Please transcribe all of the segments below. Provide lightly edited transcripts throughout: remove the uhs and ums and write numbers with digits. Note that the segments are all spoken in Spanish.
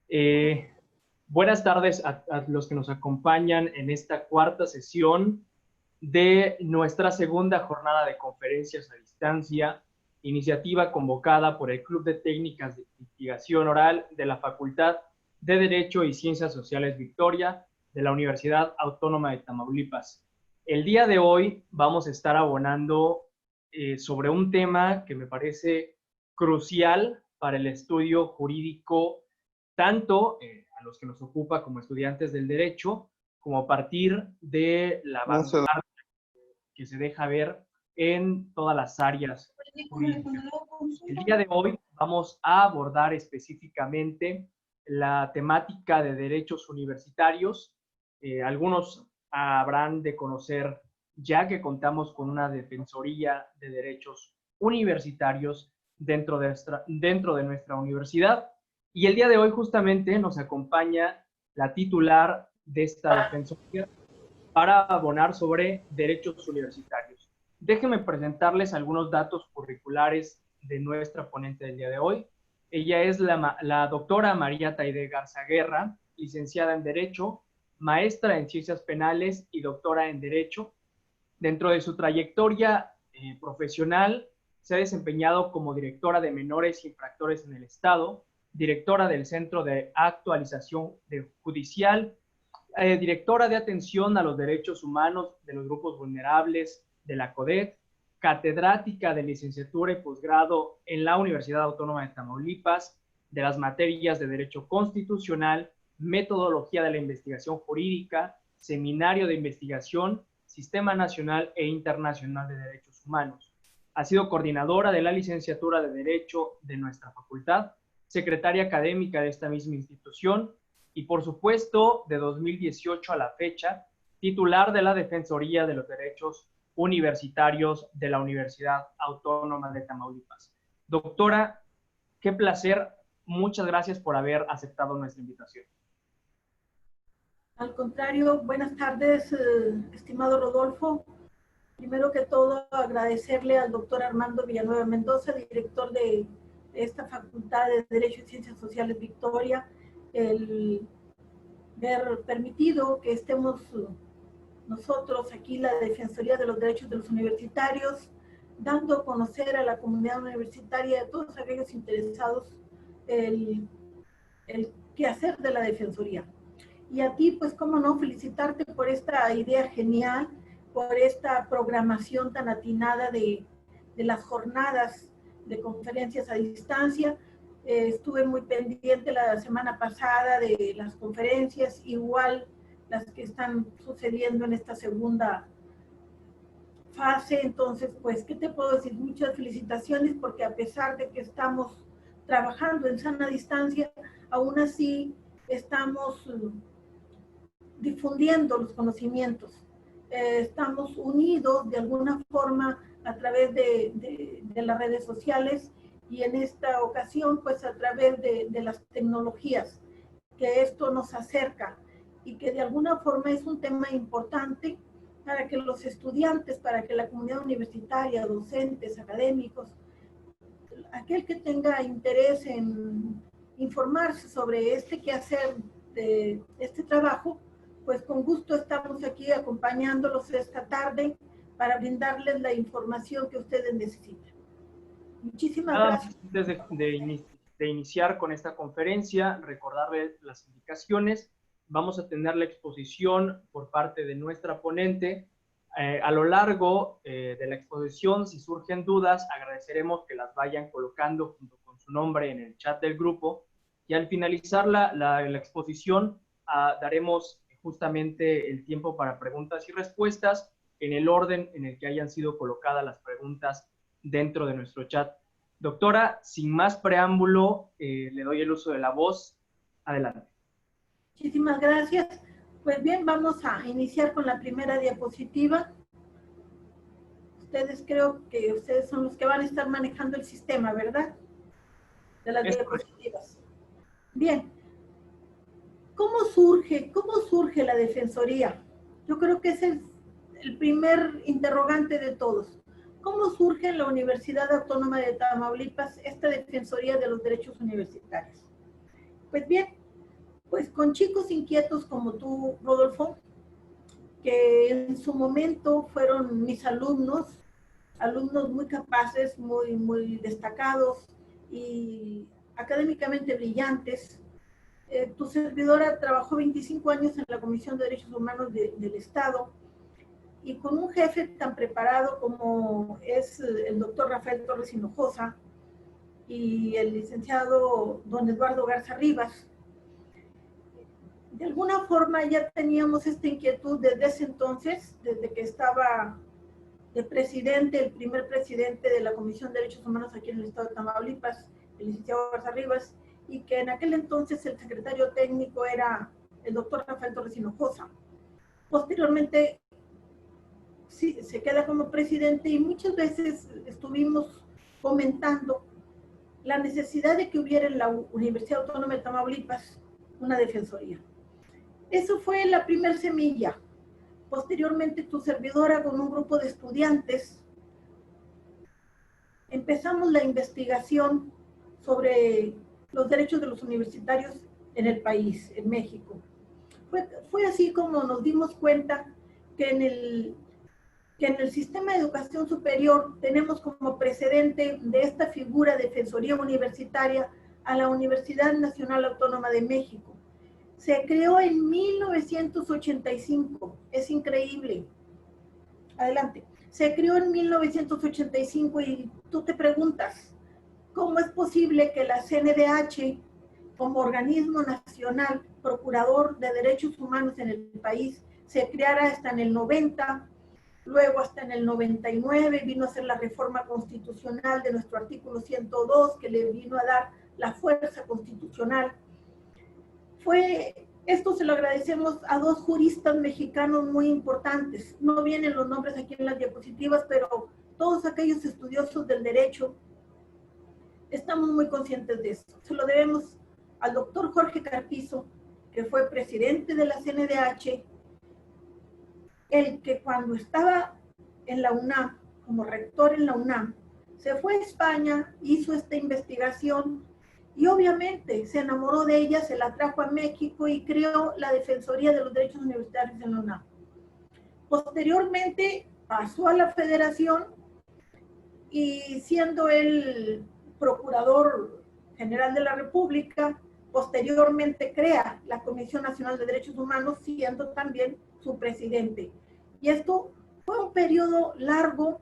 Eh, Buenas tardes a los que nos acompañan en esta cuarta sesión de nuestra segunda jornada de conferencias a distancia, iniciativa convocada por el Club de Técnicas de Investigación Oral de la Facultad de Derecho y Ciencias Sociales Victoria de la Universidad Autónoma de Tamaulipas. El día de hoy vamos a estar abonando sobre un tema que me parece crucial para el estudio jurídico, tanto a los que nos ocupa como estudiantes del derecho, como a partir de la vanguardia que se deja ver en todas las áreas jurídicas. El día de hoy vamos a abordar específicamente la temática de derechos universitarios. Algunos habrán de conocer ya que contamos con una Defensoría de Derechos Universitarios dentro de nuestra universidad. Y el día de hoy justamente nos acompaña la titular de esta Defensoría para abonar sobre derechos universitarios. Déjenme presentarles algunos datos curriculares de nuestra ponente del día de hoy. Ella es la doctora María Taide Garza Guerra, licenciada en Derecho, maestra en Ciencias Penales y doctora en Derecho. Dentro de su trayectoria profesional, se ha desempeñado como directora de menores infractores en el Estado, directora del Centro de Actualización Judicial, directora de atención a los derechos humanos de los grupos vulnerables de la CODET, catedrática de licenciatura y posgrado en la Universidad Autónoma de Tamaulipas, de las materias de Derecho Constitucional, Metodología de la Investigación Jurídica, Seminario de Investigación, Sistema Nacional e Internacional de Derechos Humanos. Ha sido coordinadora de la licenciatura de Derecho de nuestra facultad, secretaria académica de esta misma institución, y por supuesto, de 2018 a la fecha, titular de la Defensoría de los Derechos Universitarios de la Universidad Autónoma de Tamaulipas. Doctora, qué placer, muchas gracias por haber aceptado nuestra invitación. Al contrario, buenas tardes, estimado Rodolfo. Primero que todo, agradecerle al doctor Armando Villanueva Mendoza, director de esta Facultad de Derecho y Ciencias Sociales Victoria, el haber permitido que estemos nosotros aquí, la Defensoría de los Derechos de los Universitarios, dando a conocer a la comunidad universitaria, a todos aquellos interesados, el quehacer de la Defensoría. Y a ti, pues, cómo no, felicitarte por esta idea genial, por esta programación tan atinada de las jornadas de conferencias a distancia. Estuve muy pendiente la semana pasada de las conferencias, igual las que están sucediendo en esta segunda fase. Entonces, pues, ¿qué te puedo decir? Muchas felicitaciones, porque a pesar de que estamos trabajando en sana distancia, aún así estamos difundiendo los conocimientos. Estamos unidos de alguna forma a través de las redes sociales, y en esta ocasión pues a través de las tecnologías, que esto nos acerca y que de alguna forma es un tema importante para que los estudiantes, para que la comunidad universitaria, docentes, académicos, aquel que tenga interés en informarse sobre este quehacer de este trabajo, pues con gusto estamos aquí acompañándolos esta tarde para brindarles la información que ustedes necesitan. Muchísimas gracias. Antes de iniciar con esta conferencia, recordarles las indicaciones. Vamos a tener la exposición por parte de nuestra ponente. A lo largo de la exposición, si surgen dudas, agradeceremos que las vayan colocando junto con su nombre en el chat del grupo. Y al finalizar la exposición, daremos justamente el tiempo para preguntas y respuestas en el orden en el que hayan sido colocadas las preguntas dentro de nuestro chat. Doctora, sin más preámbulo, le doy el uso de la voz. Adelante. Muchísimas gracias. Pues bien, vamos a iniciar con la primera diapositiva. Creo que ustedes son los que van a estar manejando el sistema, ¿verdad? De las diapositivas. Bien. ¿Cómo surge la Defensoría? Yo creo que ese es el primer interrogante de todos. ¿Cómo surge en la Universidad Autónoma de Tamaulipas esta Defensoría de los Derechos Universitarios? Pues bien, Pues con chicos inquietos como tú, Rodolfo, que en su momento fueron mis alumnos, alumnos muy capaces, muy destacados y académicamente brillantes. Tu servidora trabajó 25 años en la Comisión de Derechos Humanos del Estado y con un jefe tan preparado como es el doctor Rafael Torres Hinojosa y el licenciado don Eduardo Garza Rivas. De alguna forma ya teníamos esta inquietud desde ese entonces, desde que estaba de presidente, el primer presidente de la Comisión de Derechos Humanos aquí en el estado de Tamaulipas, el licenciado Garza Rivas, y que en aquel entonces el secretario técnico era el doctor Rafael Torres Hinojosa. Posteriormente sí, se queda como presidente y muchas veces estuvimos comentando la necesidad de que hubiera en la Universidad Autónoma de Tamaulipas una defensoría. Eso fue la primera semilla. Posteriormente, tu servidora con un grupo de estudiantes empezamos la investigación sobre los derechos de los universitarios en el país, en México. Fue así como nos dimos cuenta que en el sistema de educación superior tenemos como precedente de esta figura de defensoría universitaria a la Universidad Nacional Autónoma de México. Se creó en 1985, es increíble. Adelante. Se creó en 1985 y tú te preguntas, ¿cómo es posible que la CNDH, como organismo nacional procurador de derechos humanos en el país, se creara hasta en el 90, luego hasta en el 99 vino a ser la reforma constitucional de nuestro artículo 102 que le vino a dar la fuerza constitucional? Esto se lo agradecemos a dos juristas mexicanos muy importantes. No vienen los nombres aquí en las diapositivas, pero todos aquellos estudiosos del derecho estamos muy conscientes de esto. Se lo debemos al doctor Jorge Carpizo, que fue presidente de la CNDH, el que cuando estaba en la UNAM, como rector en la UNAM, se fue a España, hizo esta investigación y obviamente se enamoró de ella, se la trajo a México y creó la Defensoría de los Derechos Universitarios en la UNAM. Posteriormente pasó a la Federación y siendo el Procurador General de la República, posteriormente crea la Comisión Nacional de Derechos Humanos, siendo también su presidente. Y esto fue un periodo largo,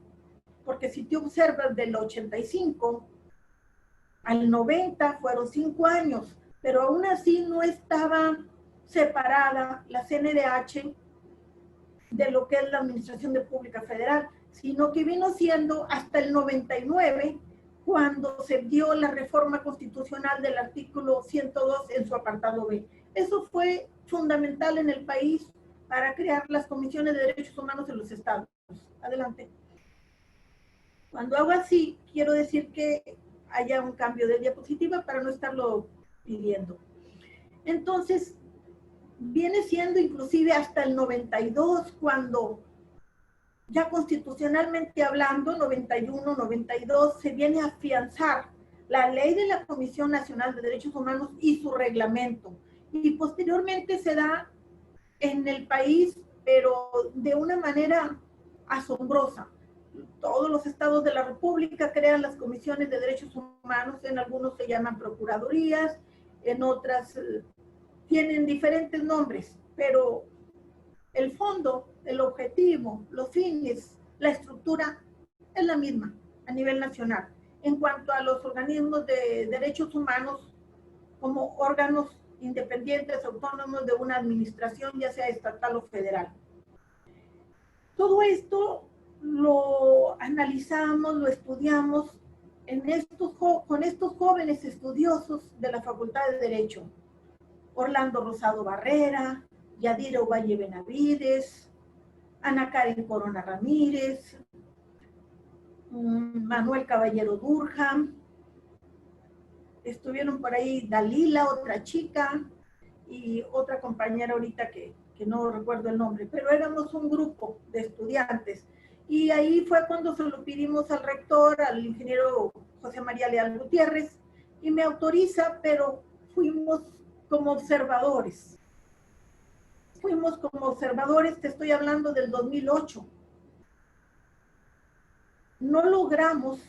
porque si te observas del 85 al 90 fueron 5 años, pero aún así no estaba separada la CNDH de lo que es la Administración de Pública Federal, sino que vino siendo hasta el 99 cuando se dio la reforma constitucional del artículo 102 en su apartado B. Eso fue fundamental en el país para crear las comisiones de derechos humanos en los estados. Adelante. Cuando hago así, quiero decir que haya un cambio de diapositiva para no estarlo pidiendo. Entonces, viene siendo inclusive hasta el 92 cuando ya constitucionalmente hablando, 91, 92, se viene a afianzar la ley de la Comisión Nacional de Derechos Humanos y su reglamento. Y posteriormente se da en el país, pero de una manera asombrosa. Todos los estados de la República crean las comisiones de derechos humanos, en algunos se llaman procuradurías, en otras tienen diferentes nombres, pero el fondo, el objetivo, los fines, la estructura es la misma a nivel nacional. En cuanto a los organismos de derechos humanos como órganos independientes, autónomos de una administración, ya sea estatal o federal. Todo esto lo analizamos, lo estudiamos con estos jóvenes estudiosos de la Facultad de Derecho. Orlando Rosado Barrera, Yadira Ovalle Benavides, Ana Karen Corona Ramírez, Manuel Caballero Durham, estuvieron por ahí Dalila, otra chica, y otra compañera ahorita que no recuerdo el nombre, pero éramos un grupo de estudiantes. Y ahí fue cuando se lo pedimos al rector, al ingeniero José María Leal Gutiérrez, y me autoriza, pero fuimos como observadores. Fuimos como observadores, te estoy hablando del 2008. No logramos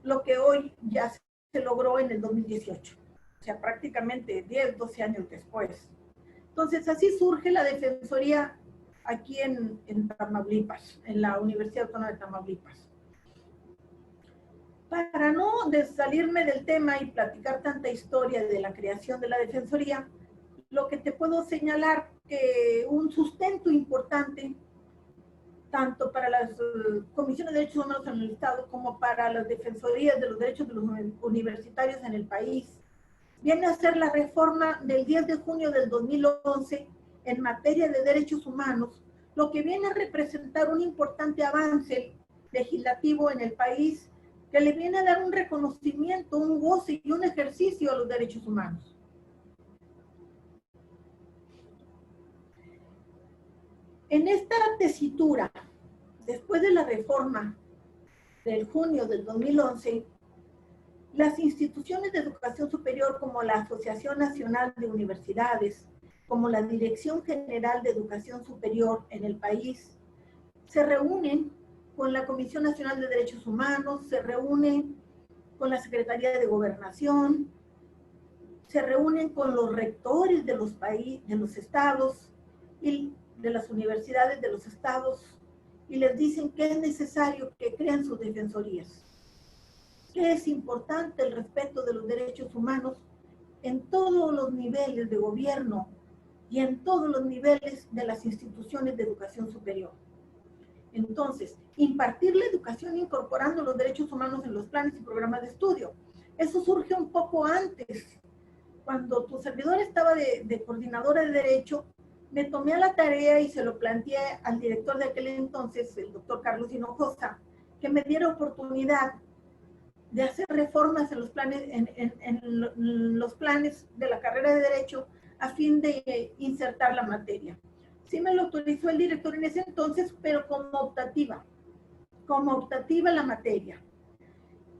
lo que hoy ya se logró en el 2018. O sea, prácticamente 10, 12 años después. Entonces, así surge la Defensoría aquí en Tamaulipas, en la Universidad Autónoma de Tamaulipas. Para no salirme del tema y platicar tanta historia de la creación de la Defensoría, lo que te puedo señalar que un sustento importante, tanto para las comisiones de derechos humanos en el Estado como para las defensorías de los derechos de los universitarios en el país, viene a ser la reforma del 10 de junio del 2011 en materia de derechos humanos, lo que viene a representar un importante avance legislativo en el país que le viene a dar un reconocimiento, un goce y un ejercicio a los derechos humanos. En esta tesitura, después de la reforma del junio del 2011, las instituciones de educación superior como la Asociación Nacional de Universidades, como la Dirección General de Educación Superior en el país, se reúnen con la Comisión Nacional de Derechos Humanos, se reúnen con la Secretaría de Gobernación, se reúnen con los rectores de los estados y de las universidades de los estados y les dicen que es necesario que crean sus defensorías, que es importante el respeto de los derechos humanos en todos los niveles de gobierno y en todos los niveles de las instituciones de educación superior. Entonces, impartir la educación incorporando los derechos humanos en los planes y programas de estudio. Eso surge un poco antes. Cuando tu servidor estaba de coordinadora de derecho, me tomé a la tarea y se lo planteé al director de aquel entonces, el doctor Carlos Hinojosa, que me diera oportunidad de hacer reformas en los planes, en los planes de la carrera de Derecho a fin de insertar la materia. Sí me lo autorizó el director en ese entonces, pero como optativa la materia.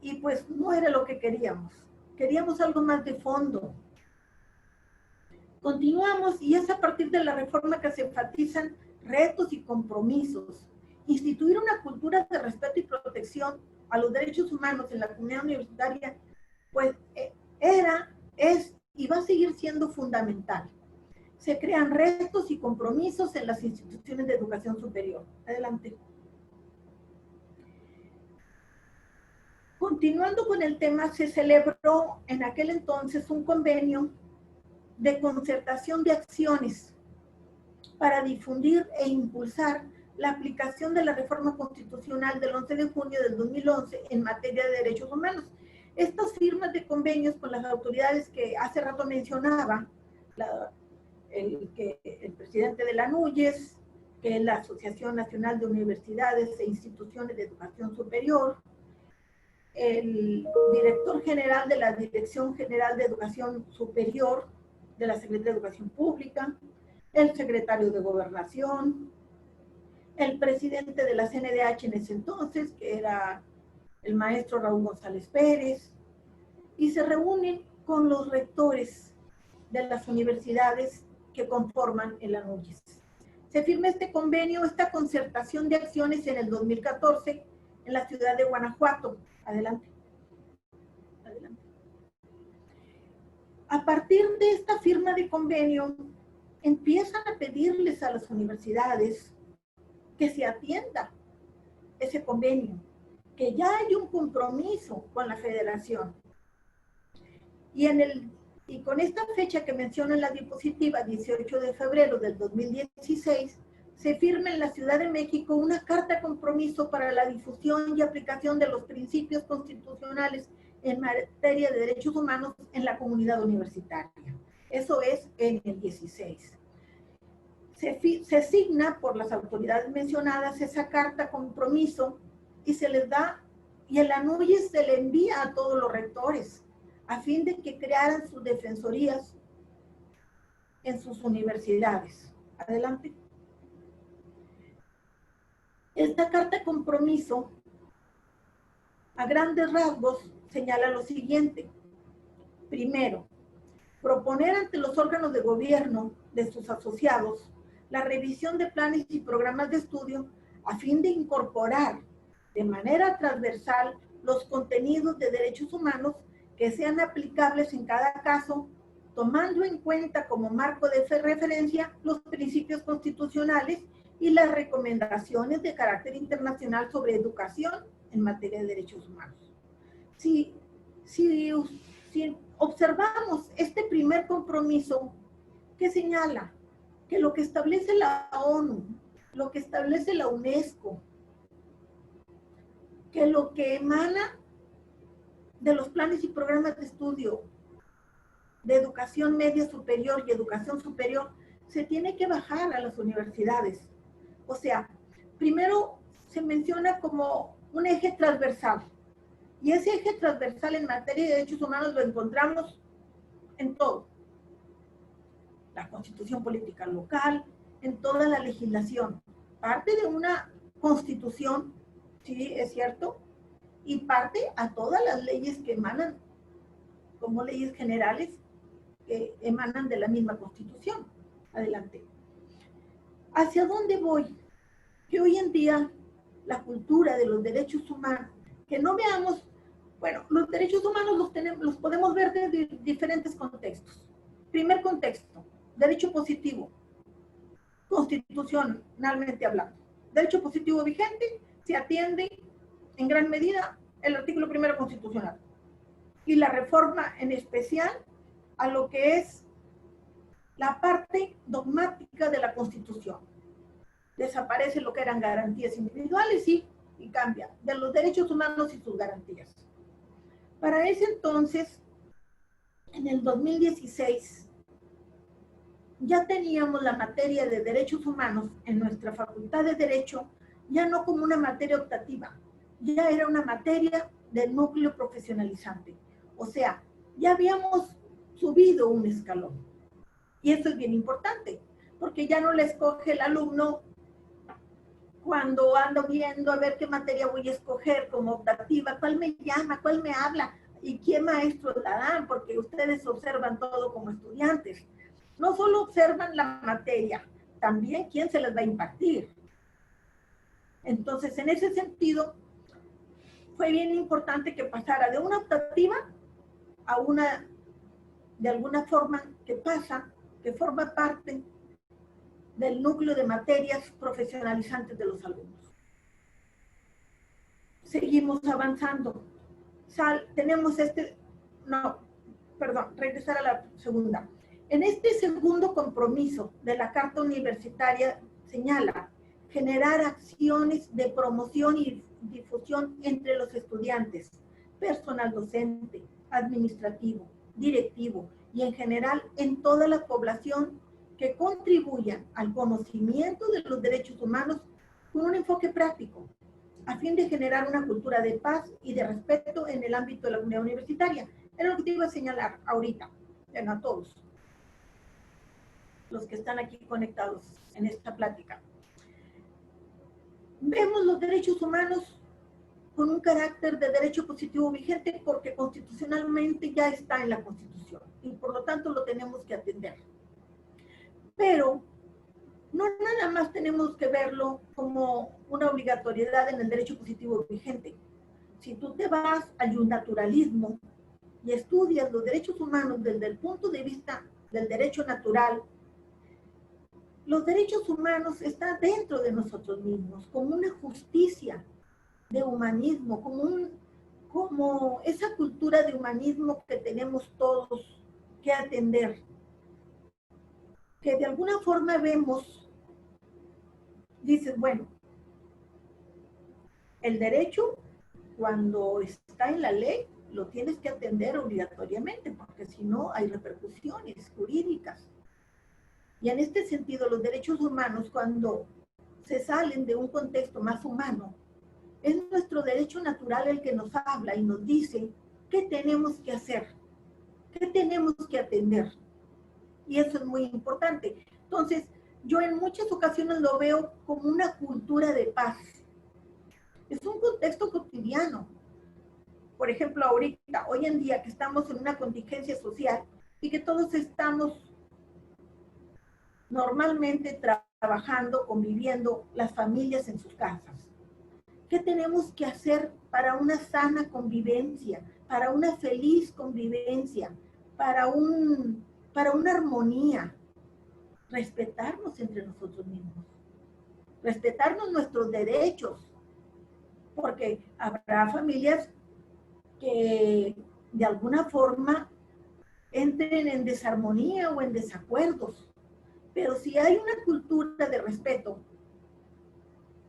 Y pues no era lo que queríamos algo más de fondo. Continuamos y es a partir de la reforma que se enfatizan retos y compromisos. Instituir una cultura de respeto y protección a los derechos humanos en la comunidad universitaria, pues es y va a seguir siendo fundamental. Se crean retos y compromisos en las instituciones de educación superior. Adelante. Continuando con el tema, se celebró en aquel entonces un convenio de concertación de acciones para difundir e impulsar la aplicación de la reforma constitucional del 11 de junio del 2011 en materia de derechos humanos. Estas firmas de convenios con las autoridades que hace rato mencionaba, el presidente de la NUYES, que es la Asociación Nacional de Universidades e Instituciones de Educación Superior, el director general de la Dirección General de Educación Superior de la Secretaría de Educación Pública, el secretario de Gobernación, el presidente de la CNDH en ese entonces, que era el maestro Raúl González Pérez, y se reúnen con los rectores de las universidades que conforman el ANUYES. Se firma este convenio, esta concertación de acciones en el 2014 en la ciudad de Guanajuato. Adelante. Adelante. A partir de esta firma de convenio, empiezan a pedirles a las universidades que se atienda ese convenio, que ya hay un compromiso con la federación. Y con esta fecha que menciona en la diapositiva, 18 de febrero del 2016, se firma en la Ciudad de México una carta de compromiso para la difusión y aplicación de los principios constitucionales en materia de derechos humanos en la comunidad universitaria. Eso es en el 16. Se signa por las autoridades mencionadas esa carta compromiso y se les da, y el ANUYES se le envía a todos los rectores a fin de que crearan sus defensorías en sus universidades. Adelante. Esta carta de compromiso, a grandes rasgos, señala lo siguiente. Primero, proponer ante los órganos de gobierno de sus asociados la revisión de planes y programas de estudio a fin de incorporar de manera transversal los contenidos de derechos humanos que sean aplicables en cada caso, tomando en cuenta como marco de referencia los principios constitucionales y las recomendaciones de carácter internacional sobre educación en materia de derechos humanos. Si observamos este primer compromiso, que señala que lo que establece la ONU, lo que establece la UNESCO, que lo que emana de los planes y programas de estudio de educación media superior y educación superior, se tiene que bajar a las universidades. O sea, primero se menciona como un eje transversal. Y ese eje transversal en materia de derechos humanos lo encontramos en todo. La constitución política local, en toda la legislación. Parte de una constitución, sí, es cierto, y parte a todas las leyes que emanan, como leyes generales, que emanan de la misma constitución. Adelante. ¿Hacia dónde voy? Que hoy en día la cultura de los derechos humanos, que no veamos, bueno, los derechos humanos los podemos ver desde diferentes contextos. Primer contexto, derecho positivo, constitucionalmente hablando. Derecho positivo vigente, se atiende en gran medida el artículo primero constitucional y la reforma en especial a lo que es la parte dogmática de la Constitución. Desaparece lo que eran garantías individuales y cambia de los derechos humanos y sus garantías. Para ese entonces, en el 2016, ya teníamos la materia de derechos humanos en nuestra Facultad de Derecho, ya no como una materia optativa, ya era una materia del núcleo profesionalizante. O sea, ya habíamos subido un escalón. Y eso es bien importante, porque ya no le escoge el alumno cuando ando viendo a ver qué materia voy a escoger como optativa, cuál me llama, cuál me habla y qué maestros la dan, porque ustedes observan todo como estudiantes. No solo observan la materia, también quién se les va a impartir. Entonces, en ese sentido, fue bien importante que pasara de una optativa a una, de alguna forma, que pasa, que forma parte del núcleo de materias profesionalizantes de los alumnos. Seguimos avanzando. Tenemos regresar a la segunda. En este segundo compromiso de la Carta Universitaria señala generar acciones de promoción y difusión entre los estudiantes, personal docente, administrativo, directivo y en general en toda la población que contribuyan al conocimiento de los derechos humanos con un enfoque práctico, a fin de generar una cultura de paz y de respeto en el ámbito de la comunidad universitaria. Era lo que te iba a señalar ahorita, a todos los que están aquí conectados en esta plática. Vemos los derechos humanos con un carácter de derecho positivo vigente porque constitucionalmente ya está en la Constitución y por lo tanto lo tenemos que atender. Pero no nada más tenemos que verlo como una obligatoriedad en el derecho positivo vigente. Si tú te vas al naturalismo y estudias los derechos humanos desde el punto de vista del derecho natural, los derechos humanos están dentro de nosotros mismos, como una justicia de humanismo, como esa cultura de humanismo que tenemos todos que atender, que de alguna forma vemos, dices, bueno, el derecho cuando está en la ley lo tienes que atender obligatoriamente, porque si no hay repercusiones jurídicas. Y en este sentido, los derechos humanos, cuando se salen de un contexto más humano, es nuestro derecho natural el que nos habla y nos dice qué tenemos que hacer, qué tenemos que atender. Y eso es muy importante. Entonces, yo en muchas ocasiones lo veo como una cultura de paz. Es un contexto cotidiano. Por ejemplo, ahorita, hoy en día que estamos en una contingencia social, y que todos estamos normalmente trabajando, conviviendo, las familias en sus casas. ¿Qué tenemos que hacer para una sana convivencia, para una feliz convivencia, para una armonía? Respetarnos entre nosotros mismos, respetarnos nuestros derechos, porque habrá familias que de alguna forma entren en desarmonía o en desacuerdos, pero si hay una cultura de respeto,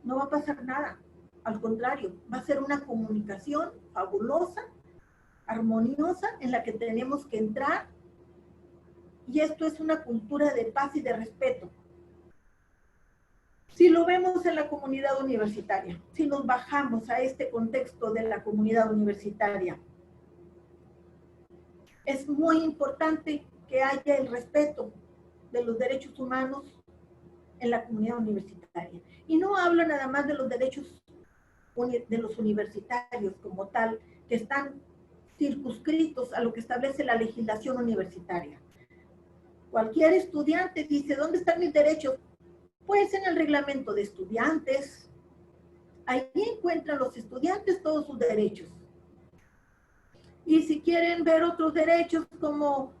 no va a pasar nada. Al contrario, va a ser una comunicación fabulosa, armoniosa, en la que tenemos que entrar, y esto es una cultura de paz y de respeto. Si lo vemos en la comunidad universitaria, si nos bajamos a este contexto de la comunidad universitaria, es muy importante que haya el respeto de los derechos humanos en la comunidad universitaria. Y no hablo nada más de los derechos de los universitarios como tal, que están circunscritos a lo que establece la legislación universitaria. Cualquier estudiante dice, ¿dónde están mis derechos? Pues en el reglamento de estudiantes. Ahí encuentran los estudiantes todos sus derechos. Y si quieren ver otros derechos, como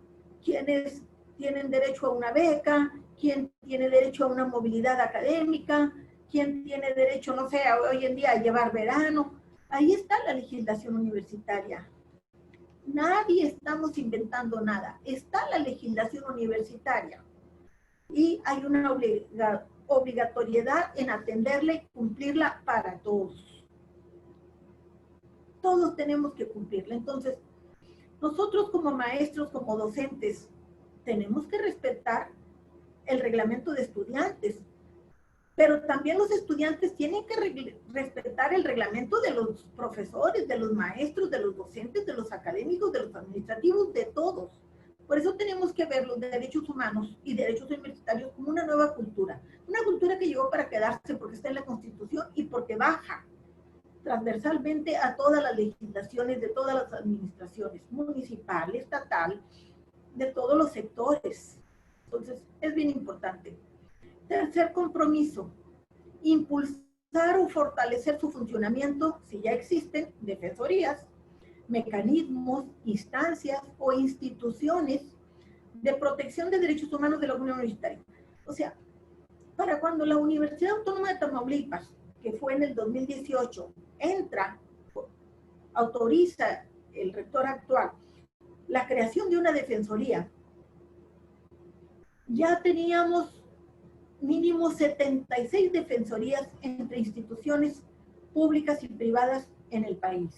quienes tienen derecho a una beca, quién tiene derecho a una movilidad académica, quién tiene derecho, no sé, hoy en día a llevar verano, ahí está la legislación universitaria. Nadie estamos inventando nada, está la legislación universitaria. Y hay una obligatoriedad en atenderla y cumplirla para todos. Todos tenemos que cumplirla. Entonces, nosotros como maestros, como docentes, tenemos que respetar el reglamento de estudiantes, pero también los estudiantes tienen que respetar el reglamento de los profesores, de los maestros, de los docentes, de los académicos, de los administrativos, de todos. Por eso tenemos que ver los derechos humanos y derechos universitarios como una nueva cultura. Una cultura que llegó para quedarse porque está en la Constitución y porque baja transversalmente a todas las legislaciones de todas las administraciones, municipal, estatal, de todos los sectores. Entonces, es bien importante. Tercer compromiso, impulsar o fortalecer su funcionamiento, si ya existen defensorías, mecanismos, instancias o instituciones de protección de derechos humanos de la Unión Universitaria. O sea, para cuando la Universidad Autónoma de Tamaulipas, que fue en el 2018, autoriza el rector actual la creación de una defensoría, ya teníamos mínimo 76 defensorías entre instituciones públicas y privadas en el país.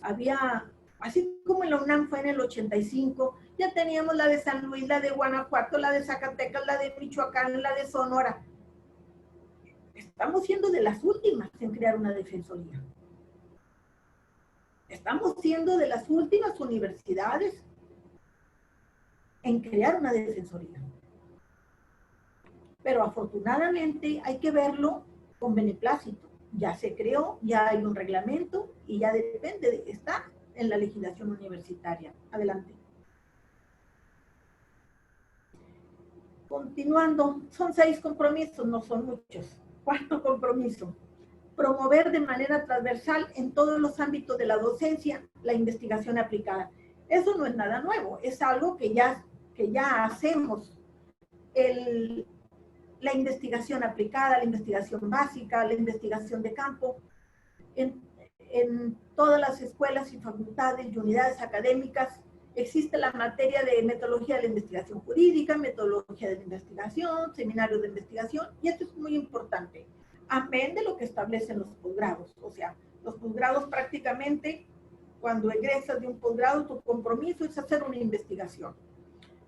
Había, así como en la UNAM fue en el 85, ya teníamos la de San Luis, la de Guanajuato, la de Zacatecas, la de Michoacán, la de Sonora. Estamos siendo de las últimas en crear una defensoría. Estamos siendo de las últimas universidades en crear una defensoría. Pero afortunadamente hay que verlo con beneplácito. Ya se creó, ya hay un reglamento y ya depende, está en la legislación universitaria. Adelante. Continuando, son 6 compromisos, no son muchos. Cuarto compromiso, promover de manera transversal en todos los ámbitos de la docencia la investigación aplicada. Eso no es nada nuevo, es algo que ya hacemos. La investigación aplicada, la investigación básica, la investigación de campo, en todas las escuelas y facultades y unidades académicas existe la materia de metodología de la investigación jurídica, metodología de la investigación, seminarios de investigación, y esto es muy importante, amén de lo que establecen los posgrados. O sea, los posgrados prácticamente, cuando egresas de un posgrado, tu compromiso es hacer una investigación.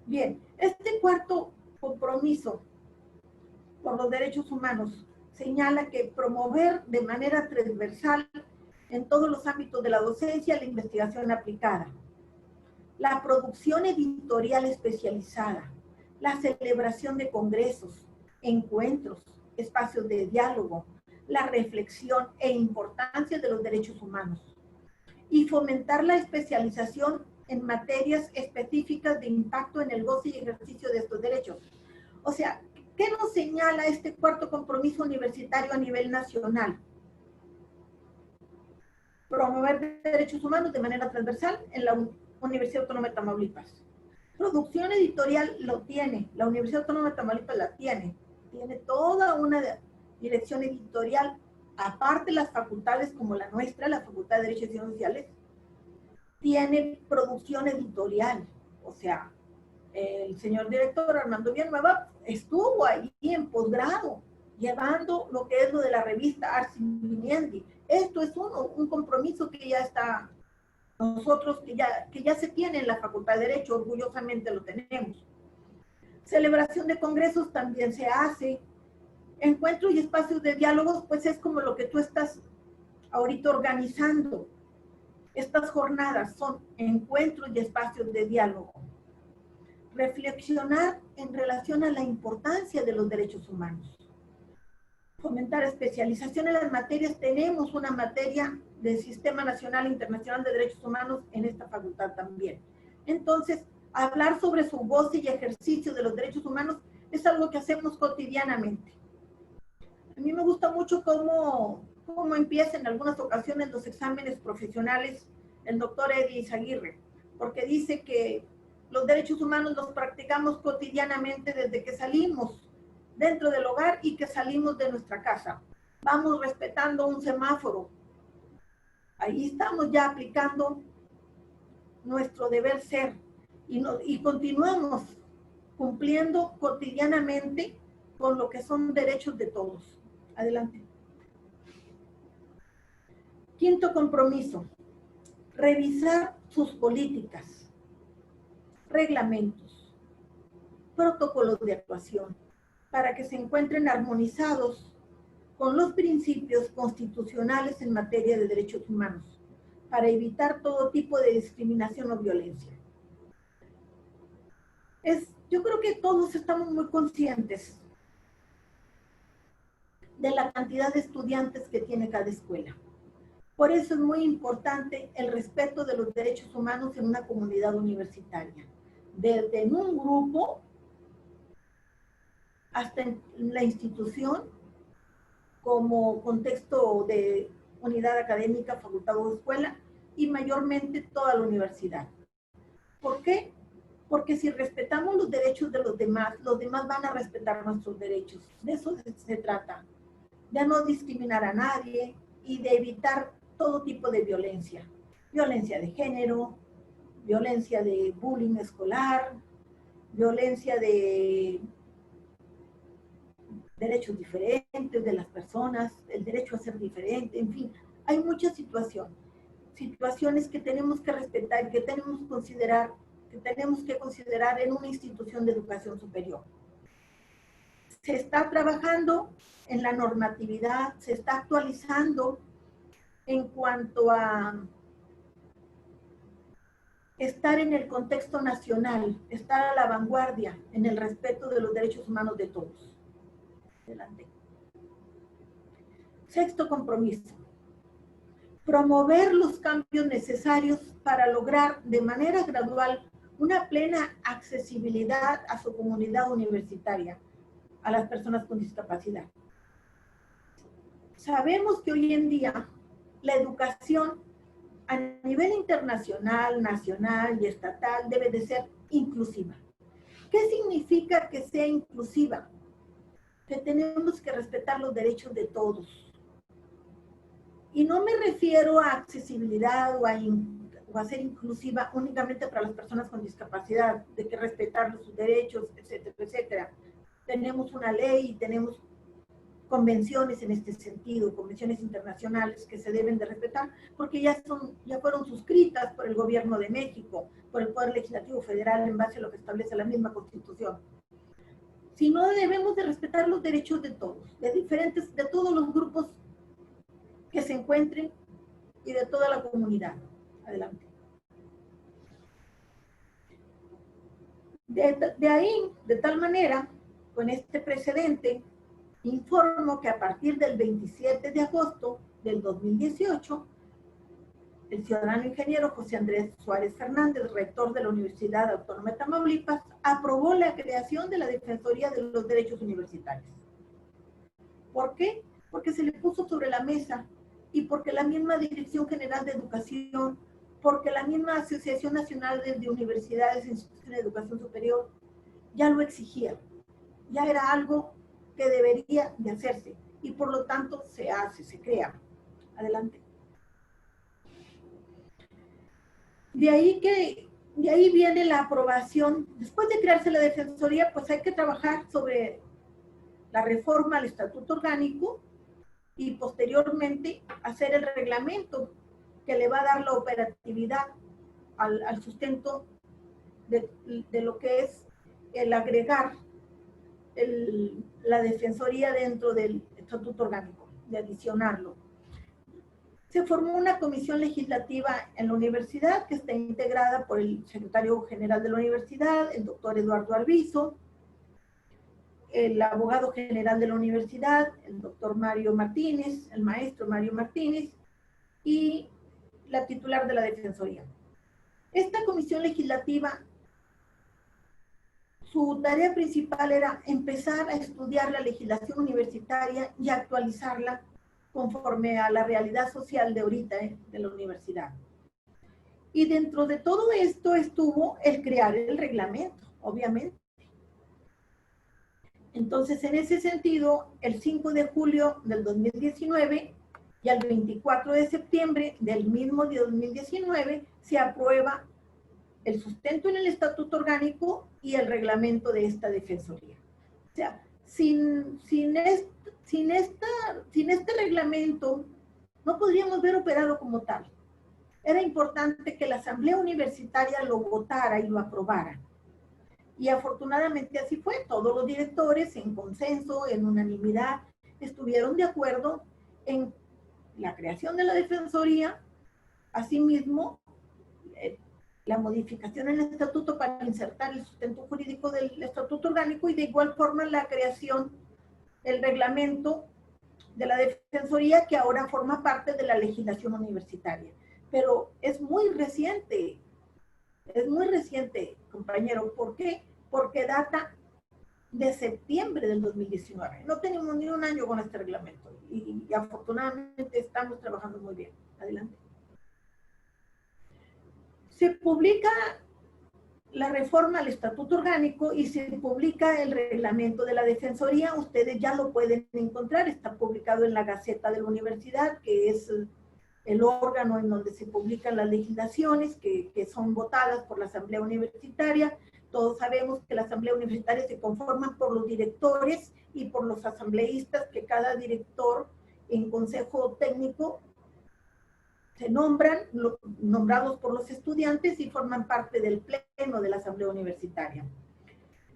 Bien, este cuarto compromiso por los derechos humanos señala que promover de manera transversal en todos los ámbitos de la docencia la investigación aplicada, la producción editorial especializada, la celebración de congresos, encuentros, espacios de diálogo, la reflexión e importancia de los derechos humanos y fomentar la especialización en materias específicas de impacto en el goce y ejercicio de estos derechos. O sea, ¿qué nos señala este cuarto compromiso universitario a nivel nacional? Promover derechos humanos de manera transversal en la Universidad Autónoma de Tamaulipas. Producción editorial lo tiene, la Universidad Autónoma de Tamaulipas la tiene toda una dirección editorial, aparte las facultades como la nuestra, la Facultad de Derechos y Ciencias Sociales, tiene producción editorial. O sea, el señor director Armando Villanueva estuvo ahí en posgrado, llevando lo que es lo de la revista Ars Vivendi. Esto es un compromiso que ya está, nosotros, que ya se tiene en la Facultad de Derecho, orgullosamente lo tenemos. Celebración de congresos también se hace. Encuentros y espacios de diálogos, pues es como lo que tú estás ahorita organizando. Estas jornadas son encuentros y espacios de diálogo. Reflexionar en relación a la importancia de los derechos humanos. Fomentar especialización en las materias. Tenemos una materia del Sistema Nacional e Internacional de Derechos Humanos en esta facultad también. Entonces, hablar sobre su goce y ejercicio de los derechos humanos es algo que hacemos cotidianamente. A mí me gusta mucho cómo empieza en algunas ocasiones los exámenes profesionales el doctor Eddie Izaguirre, porque dice que los derechos humanos los practicamos cotidianamente desde que salimos dentro del hogar y que salimos de nuestra casa. Vamos respetando un semáforo. Ahí estamos ya aplicando nuestro deber ser y continuamos cumpliendo cotidianamente con lo que son derechos de todos. Adelante. Quinto compromiso, revisar sus políticas, reglamentos, protocolos de actuación, para que se encuentren armonizados con los principios constitucionales en materia de derechos humanos, para evitar todo tipo de discriminación o violencia. Yo creo que todos estamos muy conscientes de la cantidad de estudiantes que tiene cada escuela. Por eso es muy importante el respeto de los derechos humanos en una comunidad universitaria, desde en un grupo hasta en la institución, como contexto de unidad académica, facultad o escuela, y mayormente toda la universidad. ¿Por qué? Porque si respetamos los derechos de los demás van a respetar nuestros derechos. De eso se trata, de no discriminar a nadie y de evitar todo tipo de violencia. Violencia de género, violencia de bullying escolar, violencia de derechos diferentes de las personas, el derecho a ser diferente, en fin, hay muchas situaciones que tenemos que respetar, que tenemos que considerar en una institución de educación superior. Se está trabajando en la normatividad, se está actualizando en cuanto a estar en el contexto nacional, estar a la vanguardia en el respeto de los derechos humanos de todos. Adelante. Sexto compromiso. Promover los cambios necesarios para lograr de manera gradual una plena accesibilidad a su comunidad universitaria, a las personas con discapacidad. Sabemos que hoy en día la educación a nivel internacional, nacional y estatal debe de ser inclusiva. ¿Qué significa que sea inclusiva? Que tenemos que respetar los derechos de todos. Y no me refiero a accesibilidad o a ser inclusiva únicamente para las personas con discapacidad, de que respetar sus derechos, etcétera, etcétera. Tenemos una ley y tenemos convenciones en este sentido, convenciones internacionales que se deben de respetar, porque ya fueron suscritas por el Gobierno de México, por el Poder Legislativo Federal, en base a lo que establece la misma Constitución. Si no, debemos de respetar los derechos de todos, de todos los grupos que se encuentren y de toda la comunidad. Adelante. De ahí, de tal manera, con este precedente, informo que a partir del 27 de agosto del 2018 el ciudadano ingeniero José Andrés Suárez Fernández, rector de la Universidad Autónoma de Tamaulipas, aprobó la creación de la Defensoría de los Derechos Universitarios. ¿Por qué? Porque se le puso sobre la mesa y porque la misma Dirección General de Educación, porque la misma Asociación Nacional de Universidades e Instituciones de Educación Superior ya lo exigía. Ya era algo que debería de hacerse y por lo tanto se hace, se crea. Adelante. De ahí viene la aprobación. Después de crearse la Defensoría, pues hay que trabajar sobre la reforma al Estatuto Orgánico y posteriormente hacer el reglamento que le va a dar la operatividad al sustento de lo que es el agregar la Defensoría dentro del Estatuto Orgánico, de adicionarlo. Se formó una comisión legislativa en la universidad que está integrada por el secretario general de la universidad, el doctor Eduardo Arbizo, el abogado general de la universidad, el doctor Mario Martínez, el maestro Mario Martínez, y la titular de la Defensoría. Esta comisión legislativa, su tarea principal era empezar a estudiar la legislación universitaria y actualizarla conforme a la realidad social de ahorita de la universidad. Y dentro de todo esto estuvo el crear el reglamento, obviamente. Entonces, en ese sentido, el 5 de julio del 2019 y el 24 de septiembre del mismo día 2019 se aprueba el sustento en el Estatuto Orgánico y el reglamento de esta Defensoría. O sea, sin este reglamento no podríamos ver operado como tal. Era importante que la Asamblea Universitaria lo votara y lo aprobara. Y afortunadamente así fue. Todos los directores en consenso, en unanimidad, estuvieron de acuerdo en la creación de la Defensoría. Asimismo, la modificación en el estatuto para insertar el sustento jurídico del Estatuto Orgánico y de igual forma la creación del reglamento de la Defensoría, que ahora forma parte de la legislación universitaria. Pero es muy reciente, compañero. ¿Por qué? Porque data de septiembre del 2019. No tenemos ni un año con este reglamento y afortunadamente estamos trabajando muy bien. Adelante. Se publica la reforma al Estatuto Orgánico y se publica el reglamento de la Defensoría. Ustedes ya lo pueden encontrar, está publicado en la Gaceta de la Universidad, que es el órgano en donde se publican las legislaciones que son votadas por la Asamblea Universitaria. Todos sabemos que la Asamblea Universitaria se conforma por los directores y por los asambleístas, que cada director en consejo técnico se nombran, nombrados por los estudiantes y forman parte del pleno de la Asamblea Universitaria.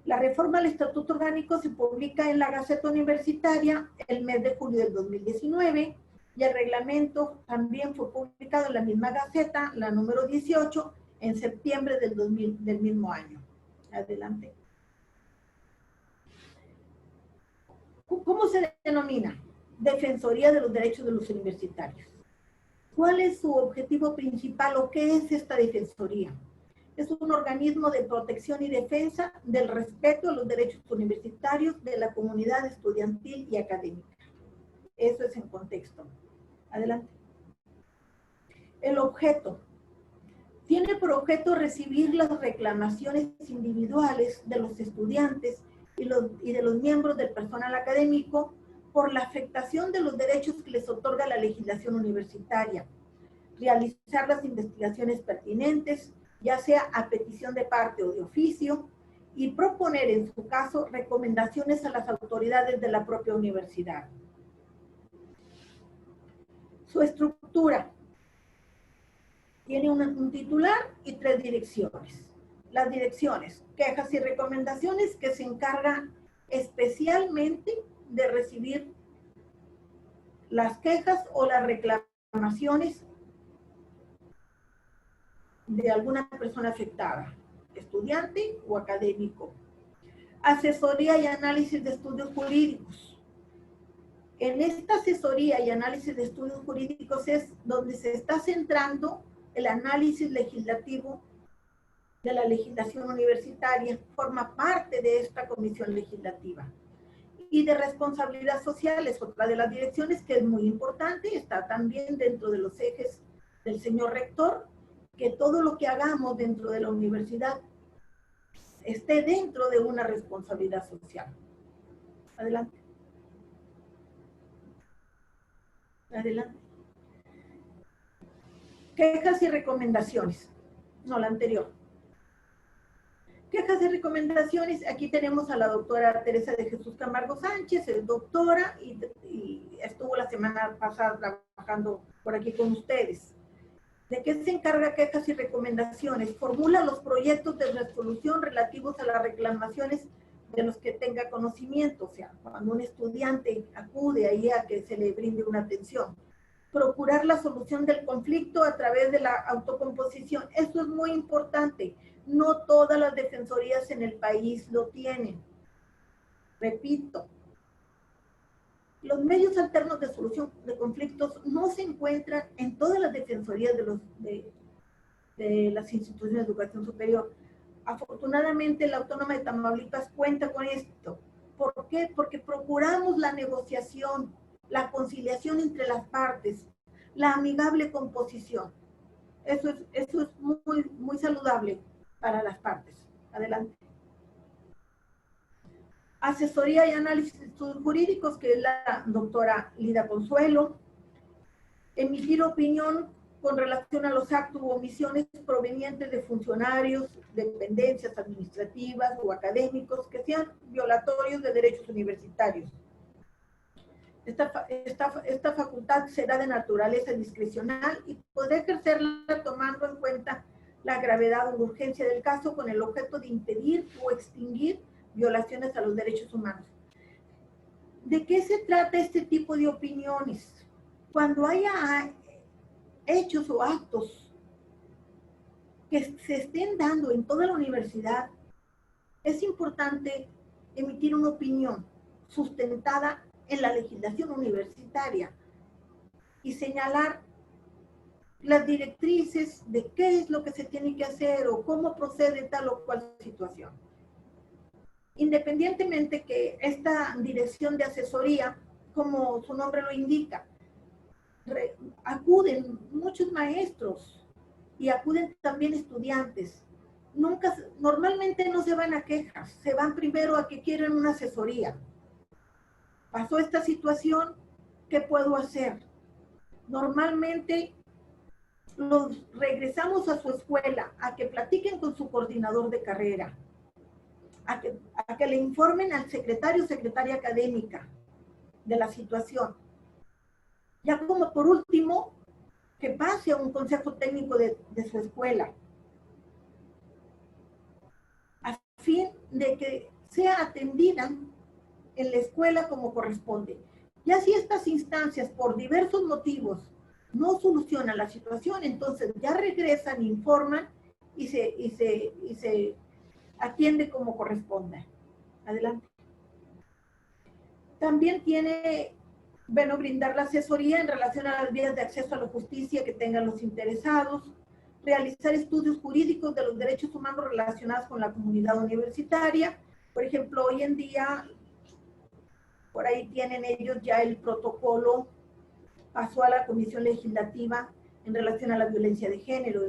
La reforma al Estatuto Orgánico se publica en la Gaceta Universitaria el mes de julio del 2019 y el reglamento también fue publicado en la misma Gaceta, la número 18, en septiembre del mismo año. Adelante. ¿Cómo se denomina? Defensoría de los Derechos de los Universitarios. ¿Cuál es su objetivo principal o qué es esta Defensoría? Es un organismo de protección y defensa del respeto a los derechos universitarios de la comunidad estudiantil y académica. Eso es en contexto. Adelante. El objeto. Tiene por objeto recibir las reclamaciones individuales de los estudiantes y de los miembros del personal académico por la afectación de los derechos que les otorga la legislación universitaria, realizar las investigaciones pertinentes, ya sea a petición de parte o de oficio, y proponer en su caso recomendaciones a las autoridades de la propia universidad. Su estructura tiene un titular y 3 direcciones. Las direcciones, quejas y recomendaciones, que se encarga especialmente de recibir las quejas o las reclamaciones de alguna persona afectada, estudiante o académico. Asesoría y análisis de estudios jurídicos. En esta asesoría y análisis de estudios jurídicos es donde se está centrando el análisis legislativo de la legislación universitaria, forma parte de esta comisión legislativa. Y de responsabilidad social es otra de las direcciones que es muy importante, está también dentro de los ejes del señor rector, que todo lo que hagamos dentro de la universidad esté dentro de una responsabilidad social. Adelante. Adelante. Quejas y recomendaciones. No, la anterior. Quejas y recomendaciones. Aquí tenemos a la doctora Teresa de Jesús Camargo Sánchez, es doctora y estuvo la semana pasada trabajando por aquí con ustedes. ¿De qué se encarga quejas y recomendaciones? Formula los proyectos de resolución relativos a las reclamaciones de los que tenga conocimiento, o sea, cuando un estudiante acude ahí a que se le brinde una atención. Procurar la solución del conflicto a través de la autocomposición. Eso es muy importante. No todas las defensorías en el país lo tienen. Repito, los medios alternos de solución de conflictos no se encuentran en todas las defensorías de las instituciones de educación superior. Afortunadamente, la Autónoma de Tamaulipas cuenta con esto. ¿Por qué? Porque procuramos la negociación, la conciliación entre las partes, la amigable composición. Eso es muy saludable para las partes. Adelante. Asesoría y análisis de estudios jurídicos, que es la doctora Lida Consuelo. Emitir opinión con relación a los actos u omisiones provenientes de funcionarios, dependencias administrativas o académicos que sean violatorios de derechos universitarios. Esta facultad será de naturaleza discrecional y podrá ejercerla tomando en cuenta la gravedad o urgencia del caso con el objeto de impedir o extinguir violaciones a los derechos humanos. ¿De qué se trata este tipo de opiniones? Cuando haya hechos o actos que se estén dando en toda la universidad, es importante emitir una opinión sustentada en la legislación universitaria y señalar las directrices de qué es lo que se tiene que hacer o cómo procede tal o cual situación. Independientemente que esta dirección de asesoría, como su nombre lo indica, acuden muchos maestros y acuden también estudiantes. Normalmente no se van a quejas, se van primero a que quieren una asesoría. Pasó esta situación, ¿qué puedo hacer? Normalmente los regresamos a su escuela a que platiquen con su coordinador de carrera, a que le informen al secretario o secretaria académica de la situación. Ya como por último, que pase a un consejo técnico de su escuela, a fin de que sea atendida en la escuela como corresponde. Ya si estas instancias, por diversos motivos, no solucionan la situación, entonces ya regresan, informan y se atiende como corresponde. Adelante. También tiene, bueno, brindar la asesoría en relación a las vías de acceso a la justicia que tengan los interesados, realizar estudios jurídicos de los derechos humanos relacionados con la comunidad universitaria. Por ejemplo, hoy en día, por ahí tienen ellos ya el protocolo, pasó a la Comisión Legislativa en relación a la violencia de género.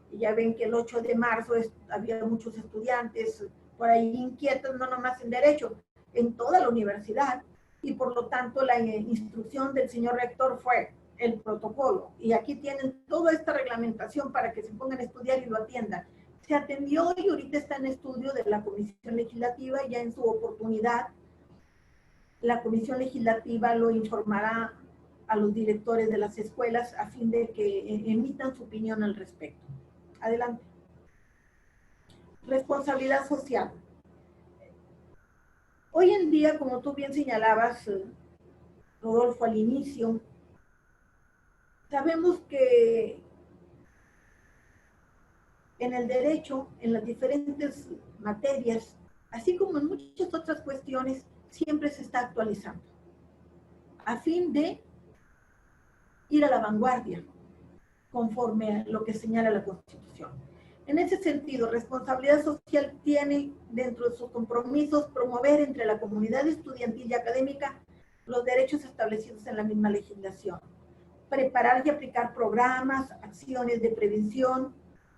Y ya ven que el 8 de marzo había muchos estudiantes por ahí inquietos, no nomás en derecho, en toda la universidad. Y por lo tanto la instrucción del señor rector fue el protocolo. Y aquí tienen toda esta reglamentación para que se pongan a estudiar y lo atiendan. Se atendió y ahorita está en estudio de la Comisión Legislativa, y ya en su oportunidad la Comisión Legislativa lo informará a los directores de las escuelas a fin de que emitan su opinión al respecto. Adelante. Responsabilidad social. Hoy en día, como tú bien señalabas, Rodolfo, al inicio, sabemos que en el derecho, en las diferentes materias, así como en muchas otras cuestiones, siempre se está actualizando. a fin de ir a la vanguardia, conforme a lo que señala la Constitución. En ese sentido, responsabilidad social tiene dentro de sus compromisos promover entre la comunidad estudiantil y académica los derechos establecidos en la misma legislación, preparar y aplicar programas, acciones de prevención,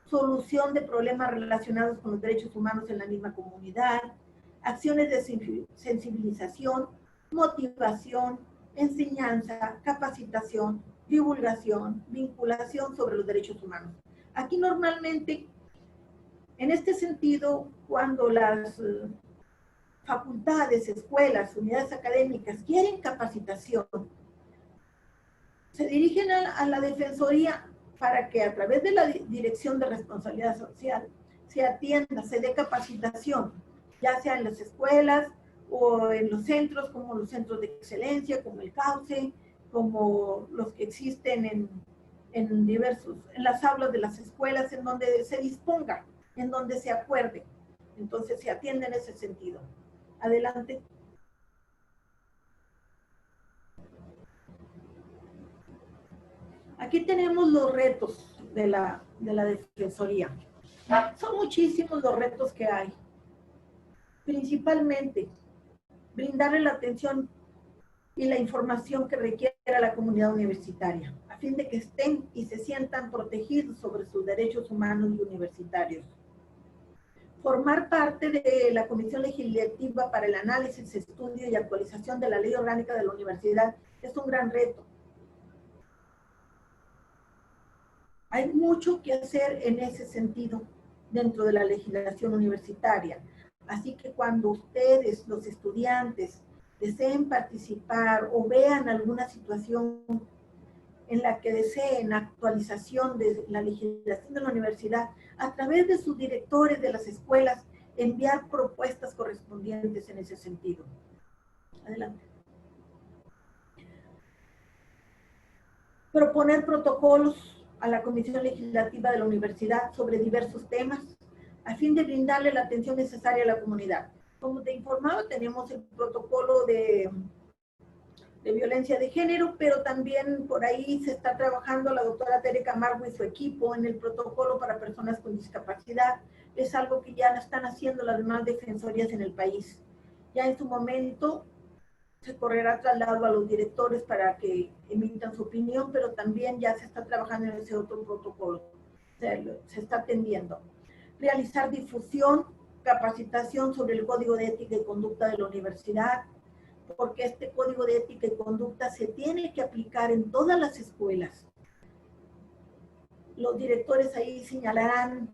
solución de problemas relacionados con los derechos humanos en la misma comunidad, acciones de sensibilización, motivación, enseñanza, capacitación, divulgación, vinculación sobre los derechos humanos. Aquí normalmente, en este sentido, cuando las facultades, escuelas, unidades académicas quieren capacitación, se dirigen a la Defensoría para que a través de la Dirección de Responsabilidad Social se atienda, se dé capacitación, ya sea en las escuelas o en los centros, como los centros de excelencia, como el CAUCE, como los que existen en las aulas de las escuelas, en donde se disponga, en donde se acuerde. Entonces se atiende en ese sentido. Adelante. Aquí tenemos los retos de la Defensoría. Son muchísimos los retos que hay. Principalmente, brindarle la atención y la información que requiere a la comunidad universitaria, a fin de que estén y se sientan protegidos sobre sus derechos humanos y universitarios. Formar parte de la Comisión Legislativa para el análisis, estudio y actualización de la Ley Orgánica de la Universidad es un gran reto. Hay mucho que hacer en ese sentido dentro de la legislación universitaria. Así que cuando ustedes, los estudiantes, deseen participar o vean alguna situación en la que deseen actualización de la legislación de la universidad, a través de sus directores de las escuelas, enviar propuestas correspondientes en ese sentido. Adelante. Proponer protocolos a la Comisión Legislativa de la Universidad sobre diversos temas, a fin de brindarle la atención necesaria a la comunidad. Como te informaba, tenemos el protocolo de violencia de género, pero también por ahí se está trabajando la doctora Tere Camargo y su equipo en el protocolo para personas con discapacidad. Es algo que ya están haciendo las demás defensorías en el país. Ya en su momento se correrá traslado a los directores para que emitan su opinión, pero también ya se está trabajando en ese otro protocolo. Se está atendiendo. Realizar difusión, capacitación sobre el Código de Ética y Conducta de la Universidad, porque este Código de Ética y Conducta se tiene que aplicar en todas las escuelas. Los directores ahí señalarán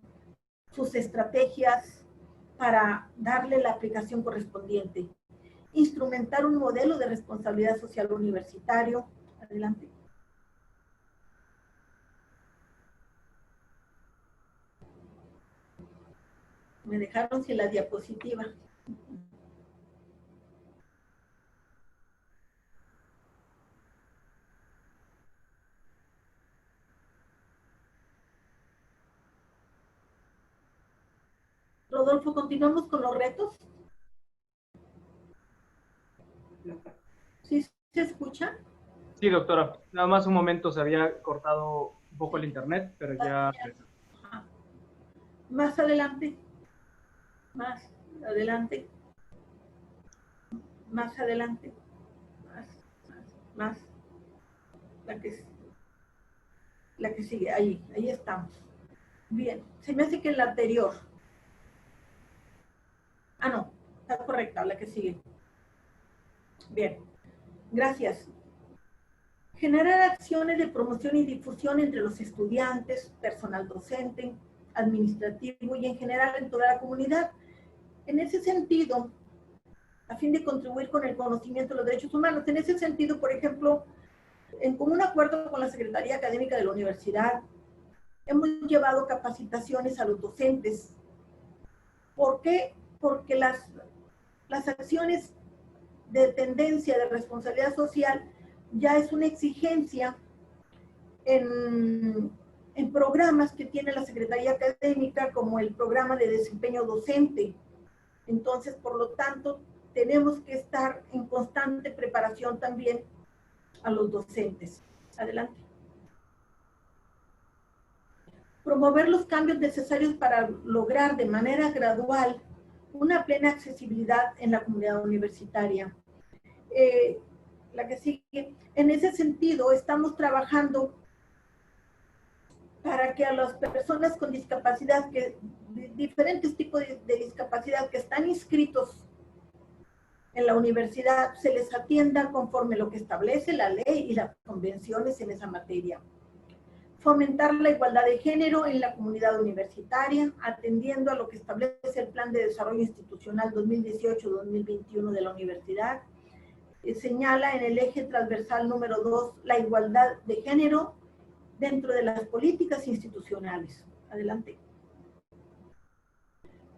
sus estrategias para darle la aplicación correspondiente. Instrumentar un modelo de responsabilidad social universitario. Adelante. Me dejaron sin la diapositiva. Rodolfo, ¿continuamos con los retos? ¿Sí se escucha? Sí, doctora. Nada más un momento, se había cortado un poco el internet, pero ya... Más adelante. Más adelante. Más adelante. Más. La que sigue, ahí estamos. Bien, se me hace que la anterior. Ah, no, está correcta, la que sigue. Bien, gracias. Generar acciones de promoción y difusión entre los estudiantes, personal docente, administrativo y en general en toda la comunidad. En ese sentido, a fin de contribuir con el conocimiento de los derechos humanos. En ese sentido, por ejemplo, en común acuerdo con la Secretaría Académica de la Universidad, hemos llevado capacitaciones a los docentes. ¿Por qué? Porque las acciones de tendencia de responsabilidad social ya es una exigencia en programas que tiene la Secretaría Académica, como el programa de desempeño docente. Entonces, por lo tanto, tenemos que estar en constante preparación también a los docentes. Adelante. Promover los cambios necesarios para lograr de manera gradual una plena accesibilidad en la comunidad universitaria. La que sigue. En ese sentido, estamos trabajando para que a las personas con discapacidad, diferentes tipos de discapacidad que están inscritos en la universidad, se les atienda conforme lo que establece la ley y las convenciones en esa materia. Fomentar la igualdad de género en la comunidad universitaria, atendiendo a lo que establece el Plan de Desarrollo Institucional 2018-2021 de la universidad. Señala en el eje transversal número 2 la igualdad de género dentro de las políticas institucionales. Adelante.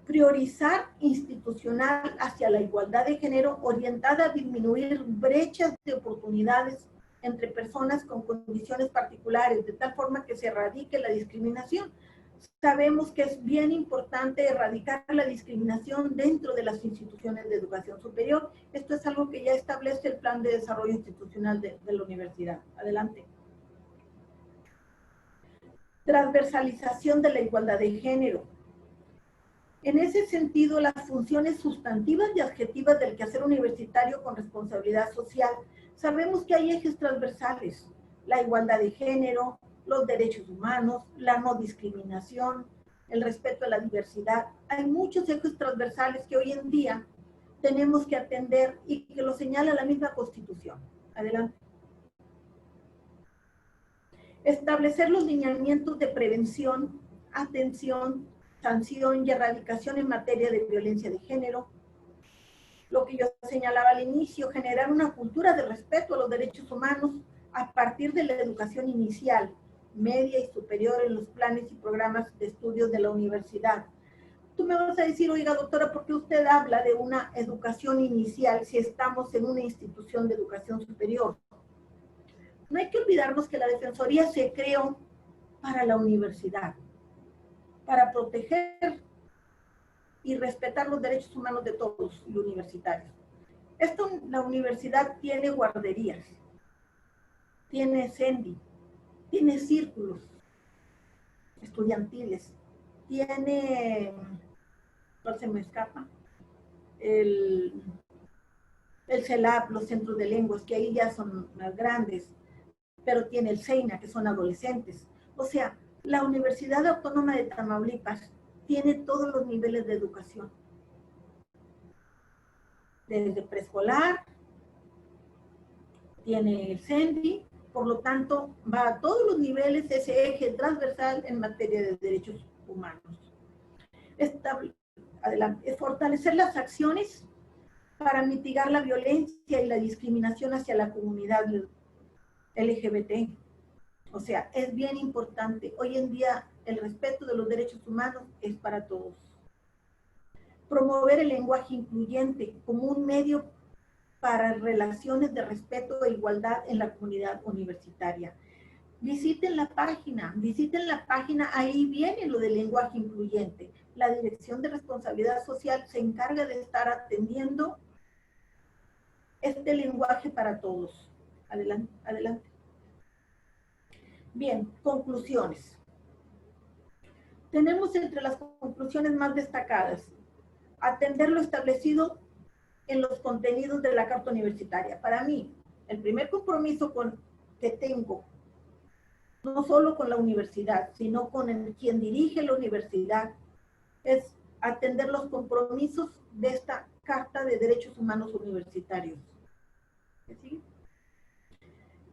Priorizar institucional hacia la igualdad de género orientada a disminuir brechas de oportunidades entre personas con condiciones particulares, de tal forma que se erradique la discriminación. Sabemos que es bien importante erradicar la discriminación dentro de las instituciones de educación superior. Esto es algo que ya establece el Plan de Desarrollo Institucional de la universidad. Adelante. Transversalización de la igualdad de género. En ese sentido, las funciones sustantivas y adjetivas del quehacer universitario con responsabilidad social. Sabemos que hay ejes transversales, la igualdad de género, los derechos humanos, la no discriminación, el respeto a la diversidad. Hay muchos ejes transversales que hoy en día tenemos que atender y que lo señala la misma Constitución. Adelante. Establecer los lineamientos de prevención, atención, sanción y erradicación en materia de violencia de género. Lo que yo señalaba al inicio, generar una cultura de respeto a los derechos humanos a partir de la educación inicial, media y superior en los planes y programas de estudios de la universidad. Tú me vas a decir, oiga, doctora, ¿por qué usted habla de una educación inicial si estamos en una institución de educación superior? No hay que olvidarnos que la Defensoría se creó para la universidad, para proteger y respetar los derechos humanos de todos los universitarios. La universidad tiene guarderías, tiene CENDI, tiene círculos estudiantiles, tiene, no se me escapa, el CELAP, los centros de lenguas, que ahí ya son más grandes, pero tiene el CEINA, que son adolescentes. O sea, la Universidad Autónoma de Tamaulipas tiene todos los niveles de educación. Desde preescolar, tiene el CENDI, por lo tanto, va a todos los niveles ese eje transversal en materia de derechos humanos. Adelante. Fortalecer las acciones para mitigar la violencia y la discriminación hacia la comunidad LGBT. O sea, es bien importante. Hoy en día el respeto de los derechos humanos es para todos. Promover el lenguaje incluyente como un medio para relaciones de respeto e igualdad en la comunidad universitaria. Visiten la página, ahí viene lo del lenguaje incluyente. La Dirección de Responsabilidad Social se encarga de estar atendiendo este lenguaje para todos. Adelante, adelante. Bien, conclusiones. Tenemos entre las conclusiones más destacadas, atender lo establecido en los contenidos de la Carta Universitaria. Para mí, el primer compromiso que tengo, no solo con la universidad, sino con quien dirige la universidad, es atender los compromisos de esta Carta de Derechos Humanos Universitarios. ¿Sí?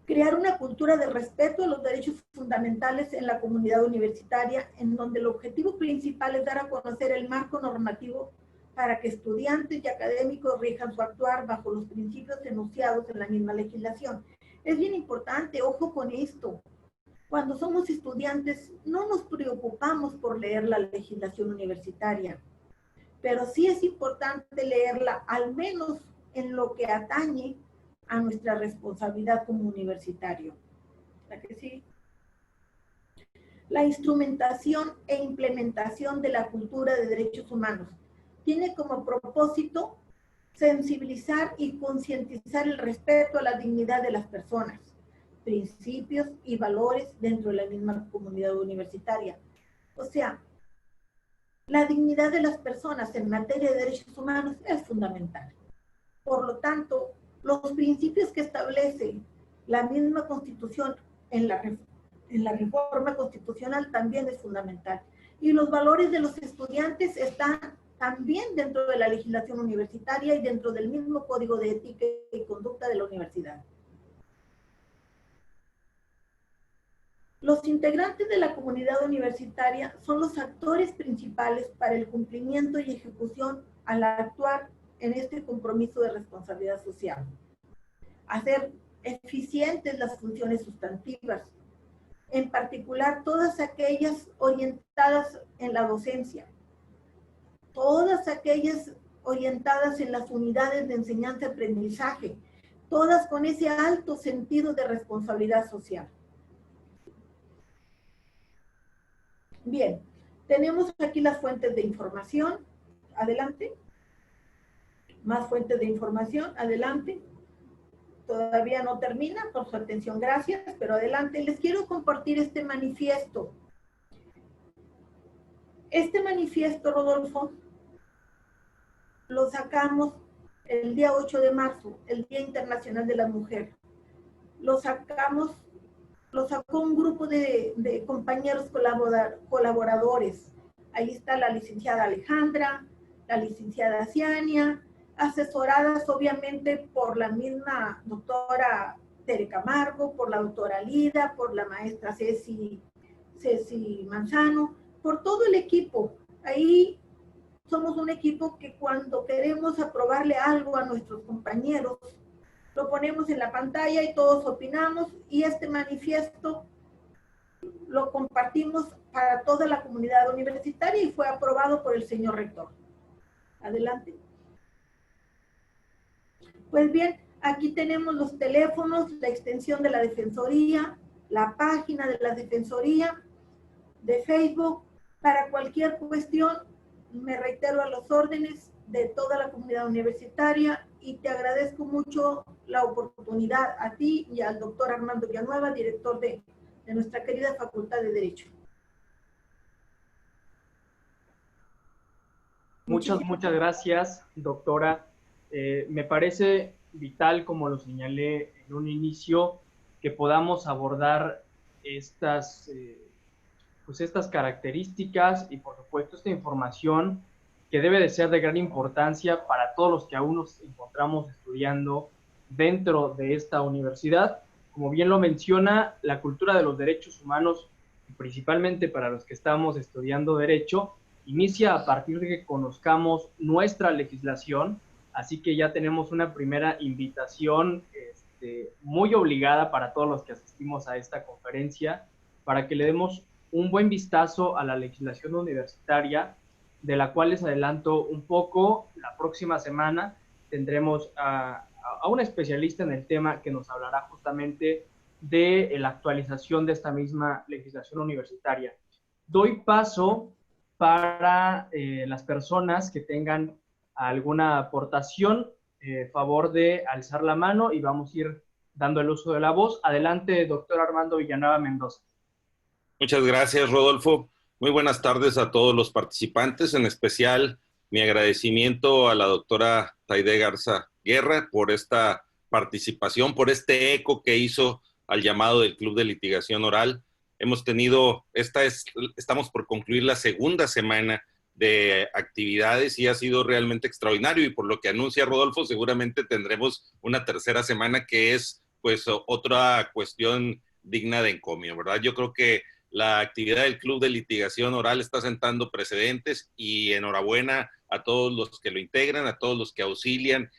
Crear una cultura de respeto a los derechos fundamentales en la comunidad universitaria, en donde el objetivo principal es dar a conocer el marco normativo para que estudiantes y académicos rijan su actuar bajo los principios enunciados en la misma legislación. Es bien importante, ojo con esto. Cuando somos estudiantes, no nos preocupamos por leer la legislación universitaria, pero sí es importante leerla, al menos en lo que atañe a nuestra responsabilidad como universitario. ¿La que sí? La instrumentación e implementación de la cultura de derechos humanos tiene como propósito sensibilizar y concientizar el respeto a la dignidad de las personas, principios y valores dentro de la misma comunidad universitaria. O sea, la dignidad de las personas en materia de derechos humanos es fundamental. Por lo tanto, los principios que establece la misma Constitución en la reforma constitucional también es fundamental. Y los valores de los estudiantes están también dentro de la legislación universitaria y dentro del mismo Código de Ética y Conducta de la universidad. Los integrantes de la comunidad universitaria son los actores principales para el cumplimiento y ejecución al actuar en este compromiso de responsabilidad social. Hacer eficientes las funciones sustantivas, en particular todas aquellas orientadas en la docencia, todas aquellas orientadas en las unidades de enseñanza-aprendizaje, todas con ese alto sentido de responsabilidad social. Bien, tenemos aquí las fuentes de información. Adelante. Más fuentes de información. Adelante. Todavía no termina, por su atención, gracias, pero adelante. Les quiero compartir este manifiesto. Este manifiesto, Rodolfo, lo sacamos el día 8 de marzo, el Día Internacional de la Mujer. Lo sacó un grupo de compañeros colaboradores. Ahí está la licenciada Alejandra, la licenciada Ciania, asesoradas obviamente por la misma doctora Tere Camargo, por la doctora Lida, por la maestra Ceci Manzano, por todo el equipo. Ahí somos un equipo que cuando queremos aprobarle algo a nuestros compañeros, lo ponemos en la pantalla y todos opinamos, y este manifiesto lo compartimos para toda la comunidad universitaria y fue aprobado por el señor rector. Adelante. Pues bien, aquí tenemos los teléfonos, la extensión de la Defensoría, la página de la Defensoría de Facebook. Para cualquier cuestión, me reitero a los órdenes de toda la comunidad universitaria, y te agradezco mucho la oportunidad a ti y al doctor Armando Villanueva, director de nuestra querida Facultad de Derecho. Muchas gracias, doctora. Me parece vital, como lo señalé en un inicio, que podamos abordar estas características y, por supuesto, esta información que debe de ser de gran importancia para todos los que aún nos encontramos estudiando dentro de esta universidad. Como bien lo menciona, la cultura de los derechos humanos, principalmente para los que estamos estudiando Derecho, inicia a partir de que conozcamos nuestra legislación, así que ya tenemos una primera invitación muy obligada para todos los que asistimos a esta conferencia, para que le demos un buen vistazo a la legislación universitaria, de la cual les adelanto un poco. La próxima semana tendremos a un especialista en el tema que nos hablará justamente de la actualización de esta misma legislación universitaria. Doy paso para las personas que tengan alguna aportación, favor de alzar la mano y vamos a ir dando el uso de la voz. Adelante, doctor Armando Villanueva Mendoza. Muchas gracias, Rodolfo. Muy buenas tardes a todos los participantes, en especial mi agradecimiento a la doctora Taide Garza Guerra por esta participación, por este eco que hizo al llamado del Club de Litigación Oral. Hemos tenido, estamos por concluir la segunda semana de actividades y ha sido realmente extraordinario, y por lo que anuncia Rodolfo, seguramente tendremos una tercera semana que es pues otra cuestión digna de encomio, ¿verdad? Yo creo que la actividad del Club de Litigación Oral está sentando precedentes, y enhorabuena a todos los que lo integran, a todos los que auxilian,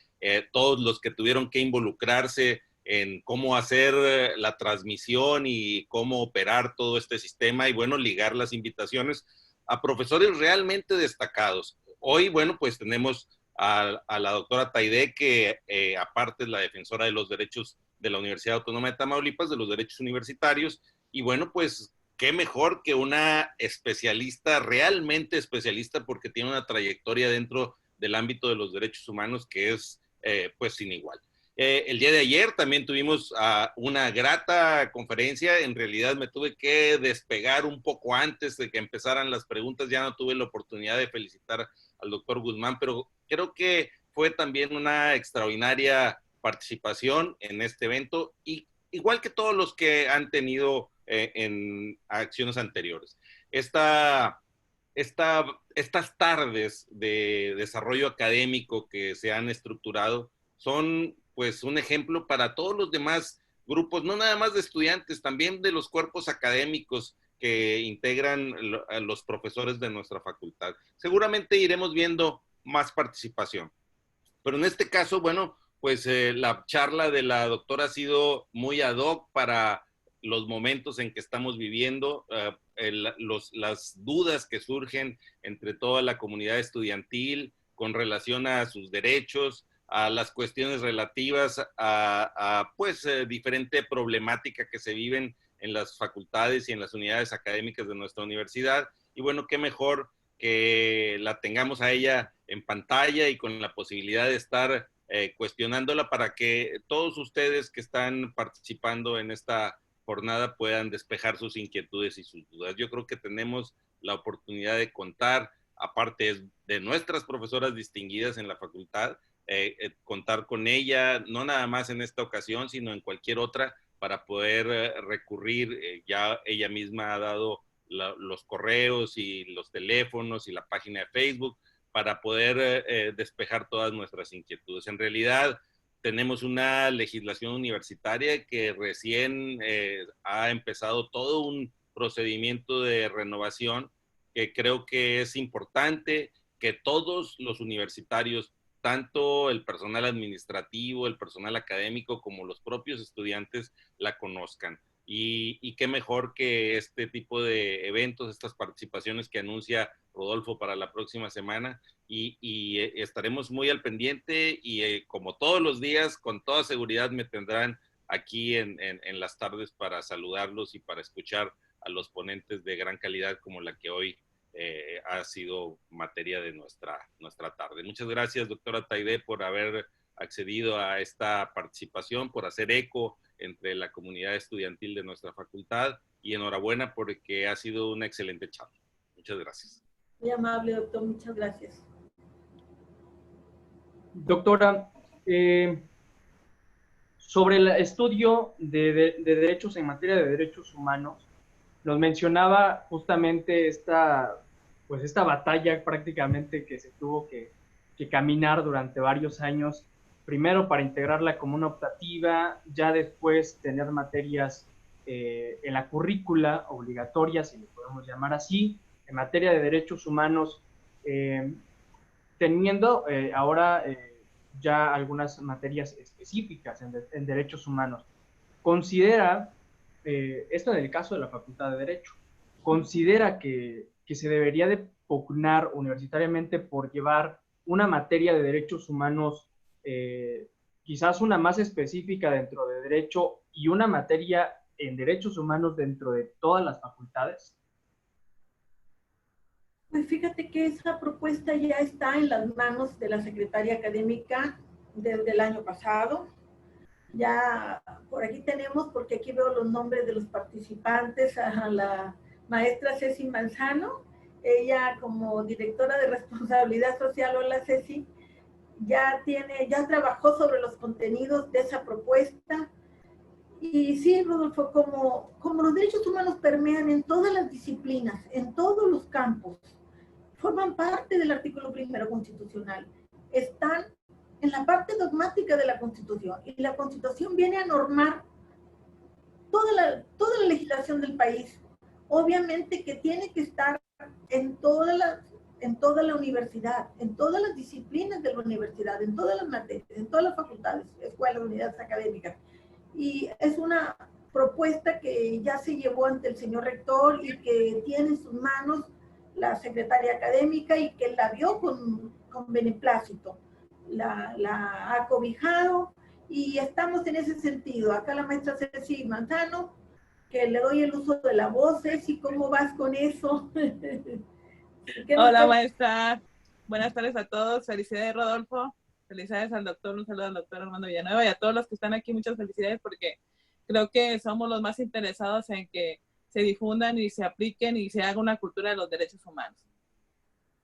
todos los que tuvieron que involucrarse en cómo hacer la transmisión y cómo operar todo este sistema, y bueno, ligar las invitaciones a profesores realmente destacados. Hoy, bueno, pues tenemos a la doctora Taide, que aparte es la defensora de los derechos de la Universidad Autónoma de Tamaulipas, de los derechos universitarios, y bueno, pues qué mejor que una especialista, realmente especialista, porque tiene una trayectoria dentro del ámbito de los derechos humanos, que es pues sin igual. El día de ayer también tuvimos una grata conferencia. En realidad me tuve que despegar un poco antes de que empezaran las preguntas. Ya no tuve la oportunidad de felicitar al doctor Guzmán, pero creo que fue también una extraordinaria participación en este evento, y igual que todos los que han tenido en acciones anteriores. Estas tardes de desarrollo académico que se han estructurado son pues un ejemplo para todos los demás grupos, no nada más de estudiantes, también de los cuerpos académicos que integran a los profesores de nuestra facultad. Seguramente iremos viendo más participación, pero en este caso, bueno, pues la charla de la doctora ha sido muy ad hoc para los momentos en que estamos viviendo, las dudas que surgen entre toda la comunidad estudiantil con relación a sus derechos, a las cuestiones relativas a diferente problemática que se viven en las facultades y en las unidades académicas de nuestra universidad. Y bueno, qué mejor que la tengamos a ella en pantalla y con la posibilidad de estar cuestionándola para que todos ustedes que están participando en esta jornada puedan despejar sus inquietudes y sus dudas. Yo creo que tenemos la oportunidad de contar, aparte de nuestras profesoras distinguidas en la facultad, contar con ella, no nada más en esta ocasión, sino en cualquier otra, para poder recurrir. Ya ella misma ha dado los correos y los teléfonos y la página de Facebook para poder despejar todas nuestras inquietudes. En realidad, tenemos una legislación universitaria que recién ha empezado todo un procedimiento de renovación que creo que es importante que todos los universitarios, tanto el personal administrativo, el personal académico, como los propios estudiantes, la conozcan. Y qué mejor que este tipo de eventos, estas participaciones que anuncia Rodolfo para la próxima semana, y estaremos muy al pendiente, y como todos los días, con toda seguridad me tendrán aquí en las tardes para saludarlos y para escuchar a los ponentes de gran calidad como la que hoy ha sido materia de nuestra tarde. Muchas gracias, doctora Taide, por haber accedido a esta participación, por hacer eco entre la comunidad estudiantil de nuestra facultad, y enhorabuena porque ha sido una excelente charla. Muchas gracias. Muy amable, doctor, muchas gracias. Doctora, sobre el estudio de derechos en materia de derechos humanos, nos mencionaba justamente esta batalla prácticamente que se tuvo que caminar durante varios años, primero para integrarla como una optativa, ya después tener materias en la currícula obligatorias, si le podemos llamar así, en materia de derechos humanos, teniendo ahora ya algunas materias específicas en derechos humanos. ¿Considera, esto en el caso de la Facultad de Derecho, considera que se debería de pugnar universitariamente por llevar una materia de derechos humanos, quizás una más específica dentro de Derecho y una materia en derechos humanos dentro de todas las facultades? Pues fíjate que esa propuesta ya está en las manos de la secretaria académica desde el año pasado. Ya por aquí tenemos, porque aquí veo los nombres de los participantes, a la maestra Ceci Manzano. Ella, como directora de responsabilidad social, hola Ceci, ya trabajó sobre los contenidos de esa propuesta. Y sí, Rodolfo, como los derechos humanos permean en todas las disciplinas, en todos los campos, forman parte del artículo 1 constitucional, están en la parte dogmática de la Constitución, y la Constitución viene a normar toda la legislación del país. Obviamente que tiene que estar en toda la universidad, en todas las disciplinas de la universidad, en todas las materias, en todas las facultades, escuelas, unidades académicas. Y es una propuesta que ya se llevó ante el señor rector y que tiene en sus manos la secretaria académica, y que la vio con beneplácito, la ha cobijado, y estamos en ese sentido. Acá la maestra Ceci Manzano, que le doy el uso de la voz. Ceci, ¿cómo vas con eso? Hola, maestra. Buenas tardes a todos. Felicidades, Rodolfo. Felicidades al doctor. Un saludo al doctor Armando Villanueva y a todos los que están aquí. Muchas felicidades porque creo que somos los más interesados en que se difundan y se apliquen y se haga una cultura de los derechos humanos.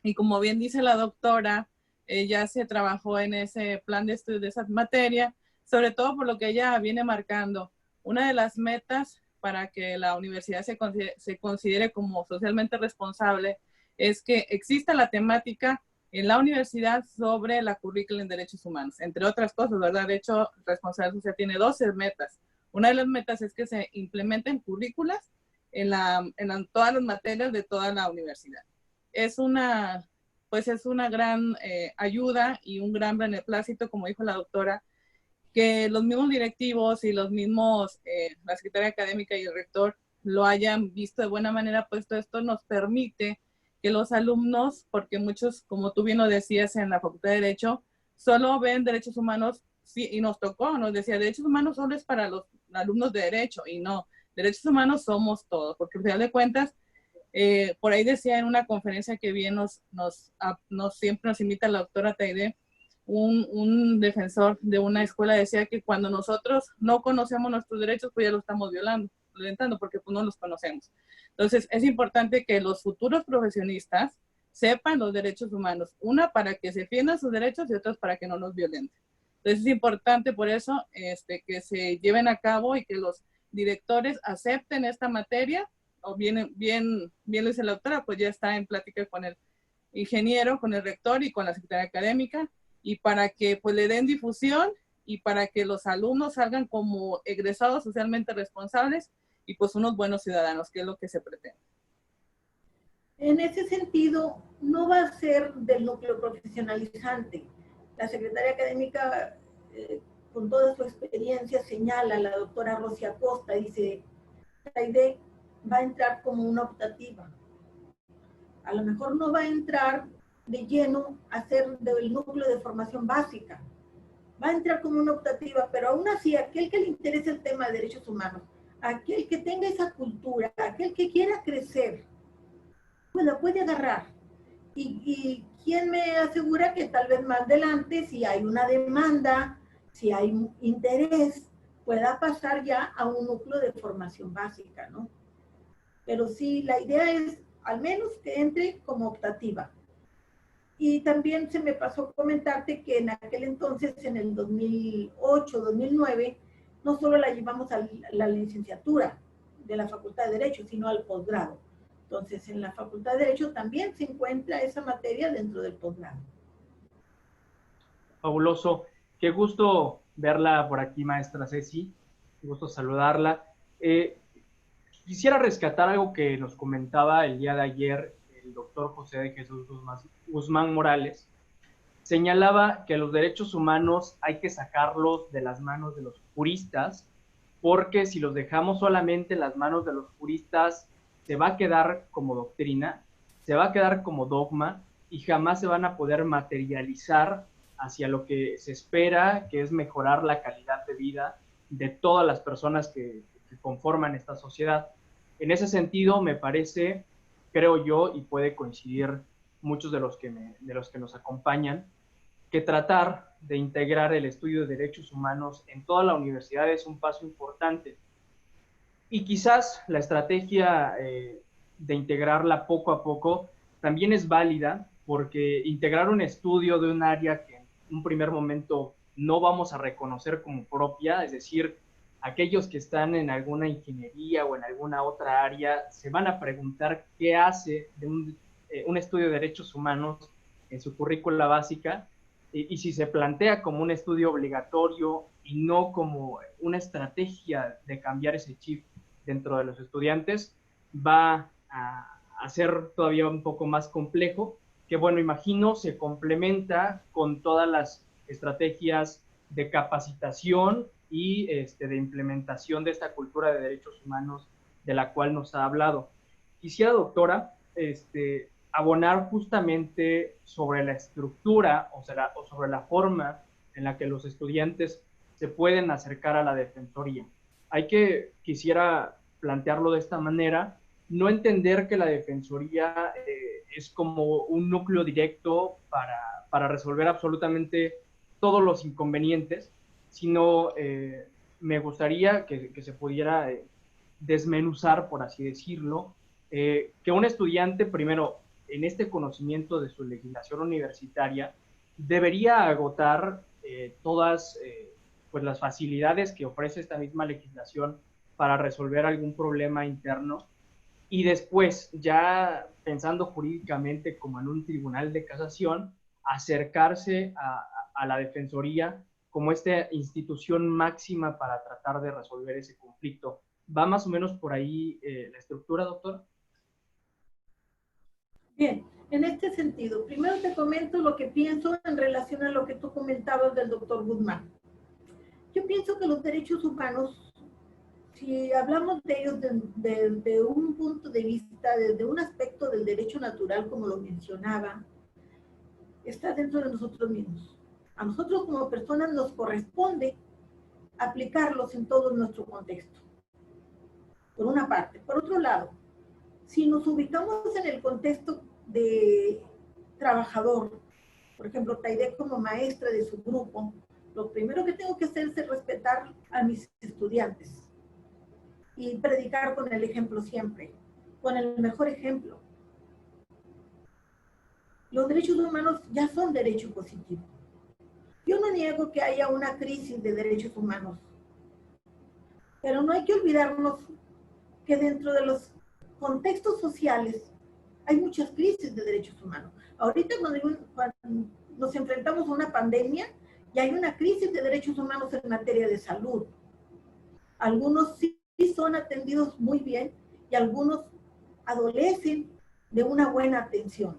Y como bien dice la doctora, ella se trabajó en ese plan de estudio de esa materia, sobre todo por lo que ella viene marcando. Una de las metas para que la universidad se considere como socialmente responsable es que exista la temática en la universidad sobre la currícula en derechos humanos, entre otras cosas, ¿verdad? De hecho, Responsabilidad Social tiene 12 metas. Una de las metas es que se implementen currículas en todas las materias de toda la universidad. Es una gran ayuda y un gran beneplácito, como dijo la doctora, que los mismos directivos y los mismos, la secretaria académica y el rector lo hayan visto de buena manera, pues todo esto nos permite que los alumnos, porque muchos, como tú bien lo decías en la Facultad de Derecho, solo ven derechos humanos, sí, y nos decía, derechos humanos solo es para los alumnos de Derecho, y no, derechos humanos somos todos, porque al final de cuentas, por ahí decía en una conferencia que bien siempre nos invita la doctora Taide, un defensor de una escuela decía que cuando nosotros no conocemos nuestros derechos, pues ya los estamos violentando porque pues no los conocemos. Entonces, es importante que los futuros profesionistas sepan los derechos humanos, una para que se defiendan sus derechos y otros para que no los violenten. Entonces, es importante por eso que se lleven a cabo y que los directores acepten esta materia, o bien lo dice la doctora, pues ya está en plática con el ingeniero, con el rector y con la secretaria académica, y para que pues le den difusión y para que los alumnos salgan como egresados socialmente responsables y pues unos buenos ciudadanos, que es lo que se pretende. En ese sentido, no va a ser del núcleo profesionalizante. La secretaria académica, con toda su experiencia, señala, la doctora Rosy Acosta, dice, la idea va a entrar como una optativa. A lo mejor no va a entrar de lleno a ser del núcleo de formación básica. Va a entrar como una optativa, pero aún así, aquel que le interese el tema de derechos humanos, aquel que tenga esa cultura, aquel que quiera crecer, pues la puede agarrar. Y quién me asegura que tal vez más adelante, si hay una demanda, si hay interés, pueda pasar ya a un núcleo de formación básica, ¿no? Pero sí, la idea es al menos que entre como optativa. Y también se me pasó comentarte que en aquel entonces, en el 2008, 2009, no solo la llevamos a la licenciatura de la Facultad de Derecho, sino al posgrado. Entonces, en la Facultad de Derecho también se encuentra esa materia dentro del posgrado. Fabuloso. Qué gusto verla por aquí, maestra Ceci. Qué gusto saludarla. Quisiera rescatar algo que nos comentaba el día de ayer el doctor José de Jesús Guzmán Morales. Señalaba que los derechos humanos hay que sacarlos de las manos de los juristas, porque si los dejamos solamente en las manos de los juristas, se va a quedar como doctrina, se va a quedar como dogma y jamás se van a poder materializar hacia lo que se espera, que es mejorar la calidad de vida de todas las personas que conforman esta sociedad. En ese sentido, me parece, creo yo, y puede coincidir muchos de los que nos acompañan, que tratar de integrar el estudio de derechos humanos en toda la universidad es un paso importante. Y quizás la estrategia de integrarla poco a poco también es válida, porque integrar un estudio de un área que en un primer momento no vamos a reconocer como propia, es decir, aquellos que están en alguna ingeniería o en alguna otra área se van a preguntar qué hace de un estudio de derechos humanos en su currícula básica, y si se plantea como un estudio obligatorio y no como una estrategia de cambiar ese chip dentro de los estudiantes, va a ser todavía un poco más complejo, que bueno, imagino se complementa con todas las estrategias de capacitación y de implementación de esta cultura de derechos humanos de la cual nos ha hablado. Quisiera, doctora, abonar justamente sobre la estructura o sobre la forma en la que los estudiantes se pueden acercar a la defensoría. Quisiera plantearlo de esta manera, no entender que la Defensoría es como un núcleo directo para resolver absolutamente todos los inconvenientes, sino me gustaría que se pudiera desmenuzar, por así decirlo, que un estudiante, primero, en este conocimiento de su legislación universitaria, debería agotar todas pues las facilidades que ofrece esta misma legislación para resolver algún problema interno, y después, ya pensando jurídicamente como en un tribunal de casación, acercarse a la Defensoría como esta institución máxima para tratar de resolver ese conflicto. ¿Va más o menos por ahí la estructura, doctor? Bien, en este sentido, primero te comento lo que pienso en relación a lo que tú comentabas del doctor Guzmán. Yo pienso que los derechos humanos, si hablamos de ellos desde un punto de vista, desde un aspecto del derecho natural, como lo mencionaba, está dentro de nosotros mismos. A nosotros como personas nos corresponde aplicarlos en todo nuestro contexto, por una parte. Por otro lado, si nos ubicamos en el contexto de trabajador, por ejemplo, Taide como maestra de su grupo, lo primero que tengo que hacer es respetar a mis estudiantes y predicar con el ejemplo siempre, con el mejor ejemplo. Los derechos humanos ya son derecho positivo. Yo no niego que haya una crisis de derechos humanos, pero no hay que olvidarnos que dentro de los contextos sociales hay muchas crisis de derechos humanos. Ahorita cuando nos enfrentamos a una pandemia, ya hay una crisis de derechos humanos en materia de salud. Algunos sí son atendidos muy bien y algunos adolecen de una buena atención.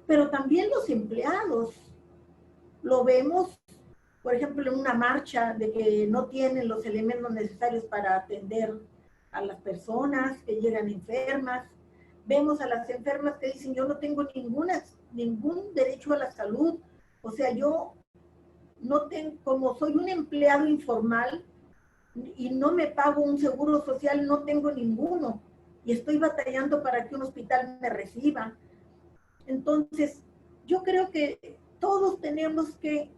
Pero también los empleados, lo vemos, por ejemplo, en una marcha de que no tienen los elementos necesarios para atender a las personas que llegan enfermas. Vemos a las enfermas que dicen, yo no tengo ningún derecho a la salud. O sea, yo no tengo, como soy un empleado informal y no me pago un seguro social, no tengo ninguno. Y estoy batallando para que un hospital me reciba. Entonces, yo creo que todos tenemos que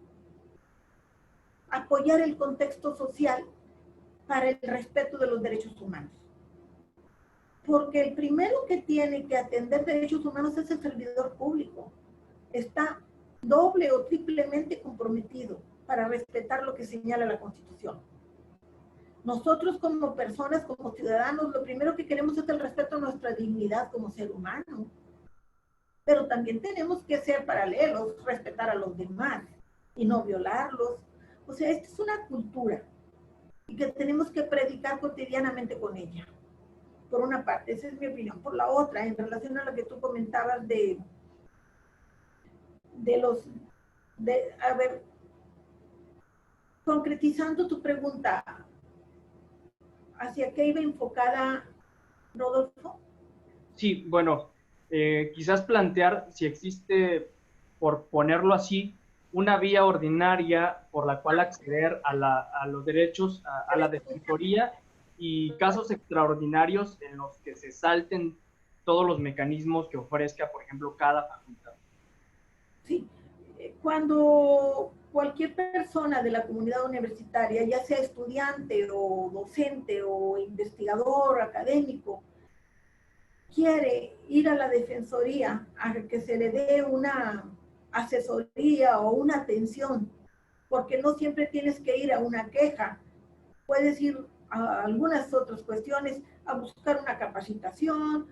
apoyar el contexto social para el respeto de los derechos humanos. Porque el primero que tiene que atender derechos humanos es el servidor público. Está doble o triplemente comprometido para respetar lo que señala la Constitución. Nosotros como personas, como ciudadanos, lo primero que queremos es el respeto a nuestra dignidad como ser humano. Pero también tenemos que ser paralelos, respetar a los demás y no violarlos. O sea, esta es una cultura y que tenemos que predicar cotidianamente con ella. Por una parte, esa es mi opinión. Por la otra, en relación a lo que tú comentabas a ver, concretizando tu pregunta, ¿hacia qué iba enfocada, Rodolfo? Sí, bueno, quizás plantear si existe, por ponerlo así, una vía ordinaria por la cual acceder a los derechos, a la defensoría, y casos extraordinarios en los que se salten todos los mecanismos que ofrezca, por ejemplo, cada facultad. Sí, cuando cualquier persona de la comunidad universitaria, ya sea estudiante o docente o investigador académico, quiere ir a la defensoría a que se le dé una asesoría o una atención, porque no siempre tienes que ir a una queja, puedes ir a algunas otras cuestiones, a buscar una capacitación,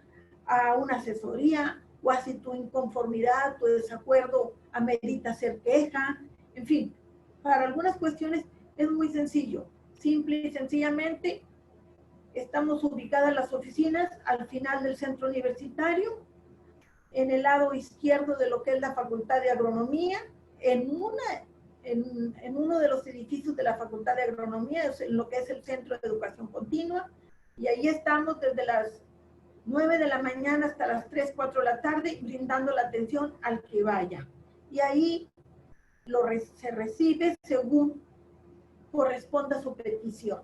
a una asesoría, o a si tu inconformidad, tu desacuerdo amerita hacer queja, en fin, para algunas cuestiones es muy sencillo, simple y sencillamente. Estamos ubicadas las oficinas al final del centro universitario, en el lado izquierdo de lo que es la Facultad de Agronomía, en uno de los edificios de la Facultad de Agronomía, en lo que es el Centro de Educación Continua, y ahí estamos desde las 9 de la mañana hasta las 3, 4 de la tarde, brindando la atención al que vaya. Y ahí se recibe según corresponda su petición.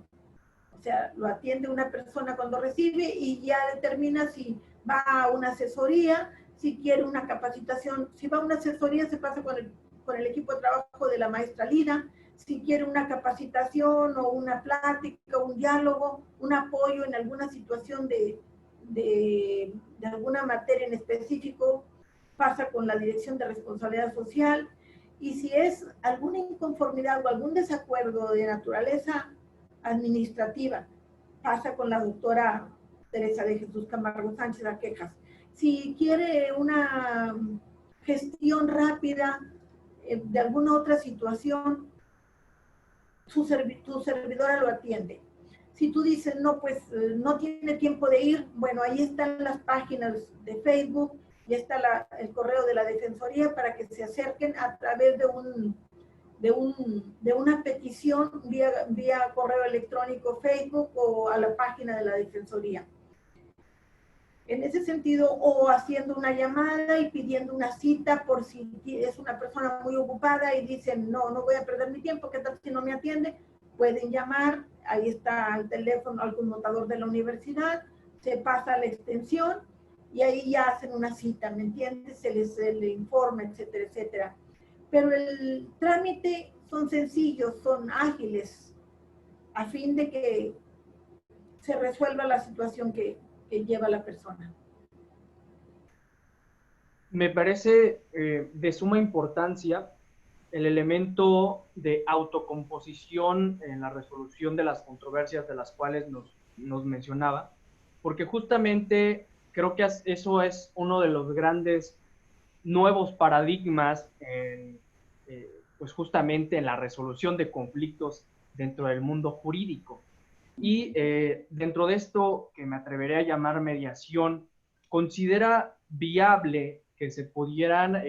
O O sea, lo atiende una persona cuando recibe y ya determina si va a una asesoría, si quiere una capacitación. Si va a una asesoría, se pasa con el equipo de trabajo de la maestra Lina. Si quiere una capacitación o una plática, un diálogo, un apoyo en alguna situación de alguna materia en específico, pasa con la Dirección de Responsabilidad Social. Y si es alguna inconformidad o algún desacuerdo de naturaleza administrativa, pasa con la doctora Teresa de Jesús Camargo Sánchez a quejas. Si quiere una gestión rápida de alguna otra situación, tu servidora lo atiende. Si tú dices, no, pues no tiene tiempo de ir, bueno, ahí están las páginas de Facebook, ya está el correo de la Defensoría para que se acerquen a través de una petición vía correo electrónico, Facebook o a la página de la Defensoría. En ese sentido, o haciendo una llamada y pidiendo una cita por si es una persona muy ocupada y dicen, no voy a perder mi tiempo, ¿qué tal si no me atiende? Pueden llamar, ahí está el teléfono, al conmutador de la universidad, se pasa a la extensión y ahí ya hacen una cita, ¿me entiendes? Se les informa, etcétera, etcétera. Pero el trámite son sencillos, son ágiles, a fin de que se resuelva la situación que lleva la persona. Me parece de suma importancia el elemento de autocomposición en la resolución de las controversias de las cuales nos mencionaba, porque justamente creo que eso es uno de los grandes nuevos paradigmas pues justamente en la resolución de conflictos dentro del mundo jurídico. Y dentro de esto que me atreveré a llamar mediación, ¿considera viable que se pudieran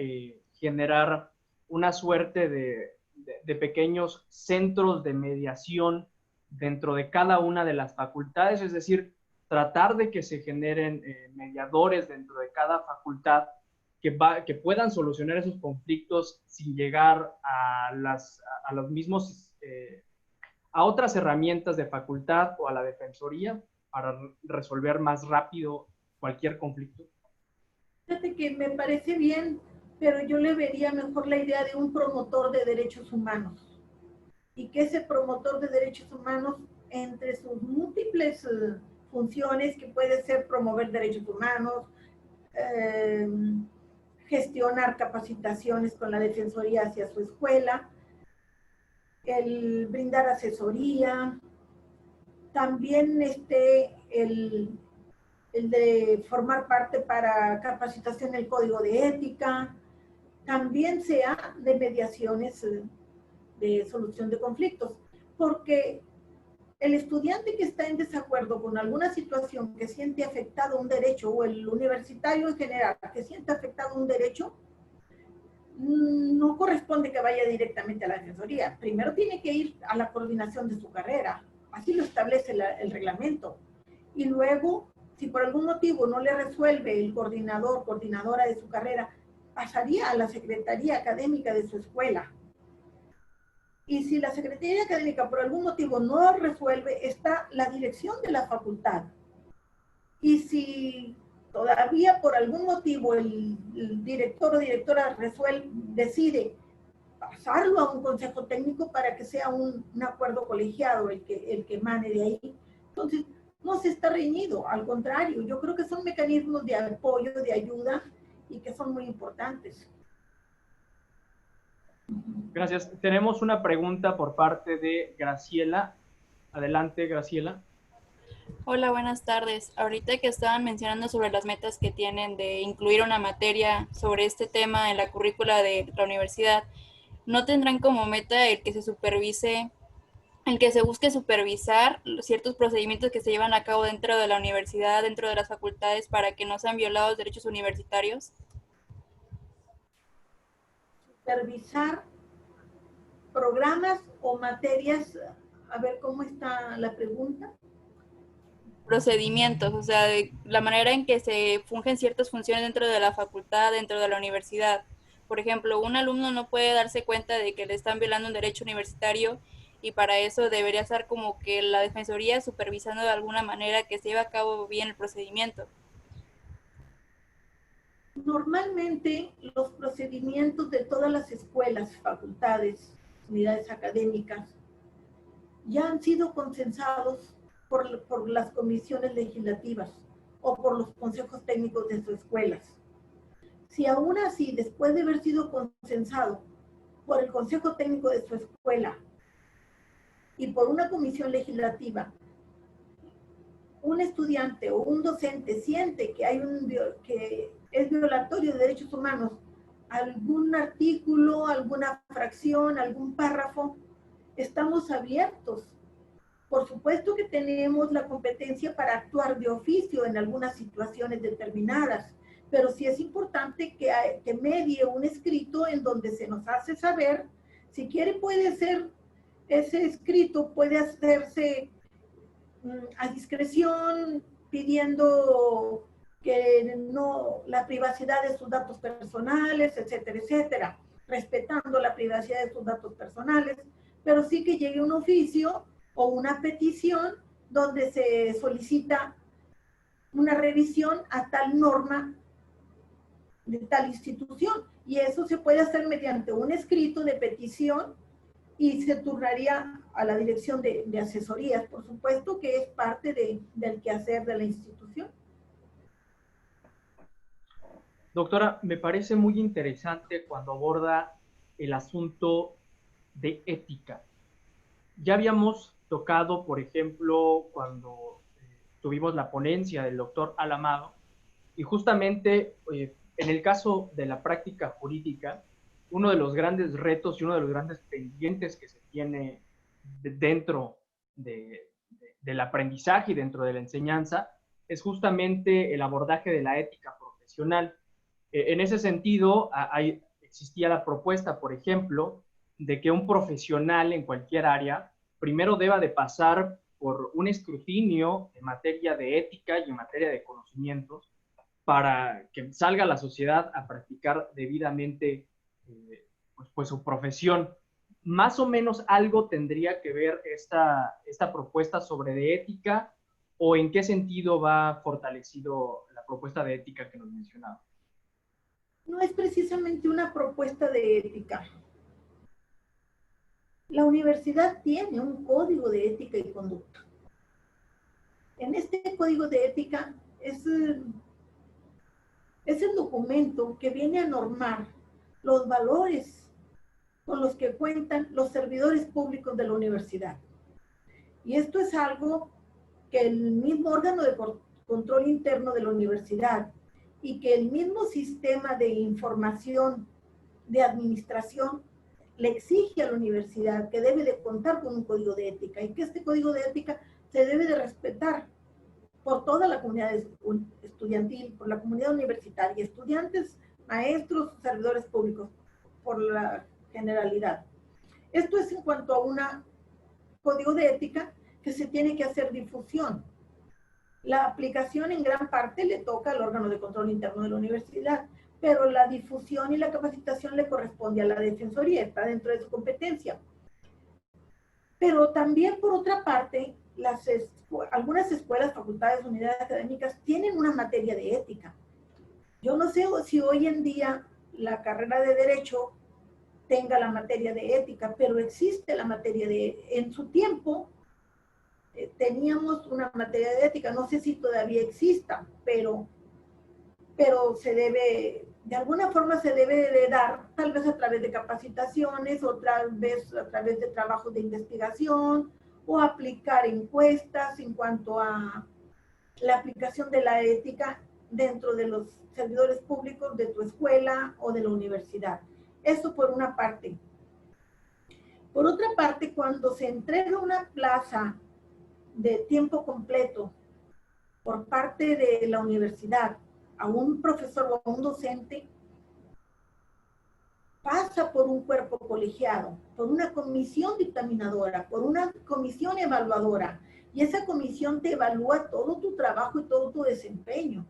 generar una suerte de pequeños centros de mediación dentro de cada una de las facultades? Es decir, tratar de que se generen mediadores dentro de cada facultad que puedan solucionar esos conflictos sin llegar a los mismos a otras herramientas de facultad o a la defensoría para resolver más rápido cualquier conflicto? Fíjate que me parece bien, pero yo le vería mejor la idea de un promotor de derechos humanos. Y que ese promotor de derechos humanos, entre sus múltiples funciones, que puede ser promover derechos humanos, gestionar capacitaciones con la defensoría hacia su escuela, el brindar asesoría, también el de formar parte para capacitación en el código de ética, también sea de mediaciones de solución de conflictos, porque el estudiante que está en desacuerdo con alguna situación, que siente afectado un derecho, o el universitario en general que siente afectado un derecho, no corresponde que vaya directamente a la defensoría. Primero tiene que ir a la coordinación de su carrera, así lo establece el reglamento. Y luego, si por algún motivo no le resuelve el coordinador, coordinadora de su carrera, pasaría a la secretaría académica de su escuela. Y si la secretaría académica por algún motivo no resuelve, está la dirección de la facultad. Y si todavía por algún motivo el director o directora decide pasarlo a un consejo técnico para que sea un acuerdo colegiado el que emane de ahí, entonces no se está reñido, al contrario, yo creo que son mecanismos de apoyo, de ayuda y que son muy importantes. Gracias. Tenemos una pregunta por parte de Graciela. Adelante, Graciela. Hola, buenas tardes. Ahorita que estaban mencionando sobre las metas que tienen de incluir una materia sobre este tema en la currícula de la universidad, ¿no tendrán como meta el que se busque supervisar ciertos procedimientos que se llevan a cabo dentro de la universidad, dentro de las facultades, para que no sean violados derechos universitarios? Supervisar programas o materias, a ver cómo está la pregunta. Procedimientos, o sea, de la manera en que se fungen ciertas funciones dentro de la facultad, dentro de la universidad. Por ejemplo, un alumno no puede darse cuenta de que le están violando un derecho universitario y para eso debería estar como que la Defensoría supervisando de alguna manera que se lleve a cabo bien el procedimiento. Normalmente los procedimientos de todas las escuelas, facultades, unidades académicas, ya han sido consensados por las comisiones legislativas o por los consejos técnicos de sus escuelas. Si aún así, después de haber sido consensado por el consejo técnico de su escuela y por una comisión legislativa, un estudiante o un docente siente que es violatorio de derechos humanos, algún artículo, alguna fracción, algún párrafo, estamos abiertos. Por supuesto que tenemos la competencia para actuar de oficio en algunas situaciones determinadas, pero sí es importante que medie un escrito en donde se nos hace saber, si quiere puede ser, ese escrito puede hacerse a discreción, pidiendo que no, la privacidad de sus datos personales, etcétera, etcétera, respetando la privacidad de sus datos personales, pero sí que llegue un oficio o una petición donde se solicita una revisión a tal norma de tal institución, y eso se puede hacer mediante un escrito de petición y se turnaría a la dirección de asesorías, por supuesto que es parte del quehacer de la institución. Doctora, me parece muy interesante cuando aborda el asunto de ética. Ya habíamos tocado, por ejemplo, cuando tuvimos la ponencia del doctor Alamado, y justamente en el caso de la práctica jurídica, uno de los grandes retos y uno de los grandes pendientes que se tiene dentro del aprendizaje y dentro de la enseñanza es justamente el abordaje de la ética profesional. En ese sentido, existía la propuesta, por ejemplo, de que un profesional en cualquier área primero deba de pasar por un escrutinio en materia de ética y en materia de conocimientos para que salga a la sociedad a practicar debidamente pues su profesión. Más o menos algo tendría que ver esta propuesta sobre de ética, o en qué sentido va fortalecido la propuesta de ética que nos mencionaba. No es precisamente una propuesta de ética. La universidad tiene un código de ética y conducta. En este código de ética es el documento que viene a normar los valores con los que cuentan los servidores públicos de la universidad. Y esto es algo que el mismo órgano de control interno de la universidad y que el mismo sistema de información de administración le exige a la universidad, que debe de contar con un código de ética, y que este código de ética se debe de respetar por toda la comunidad estudiantil, por la comunidad universitaria, estudiantes, maestros, servidores públicos, por la generalidad. Esto es en cuanto a un código de ética que se tiene que hacer difusión. La aplicación en gran parte le toca al órgano de control interno de la universidad, pero la difusión y la capacitación le corresponde a la Defensoría, está dentro de su competencia. Pero también, por otra parte, algunas escuelas, facultades, unidades académicas tienen una materia de ética. Yo no sé si hoy en día la carrera de Derecho tenga la materia de ética, pero existe la materia en su tiempo teníamos una materia de ética, no sé si todavía exista, pero se debe, de alguna forma se debe de dar, tal vez a través de capacitaciones, o tal vez a través de trabajos de investigación, o aplicar encuestas en cuanto a la aplicación de la ética dentro de los servidores públicos de tu escuela o de la universidad. Eso por una parte. Por otra parte, cuando se entrega una plaza de tiempo completo por parte de la universidad a un profesor o a un docente, pasa por un cuerpo colegiado, por una comisión dictaminadora, por una comisión evaluadora, y esa comisión te evalúa todo tu trabajo y todo tu desempeño,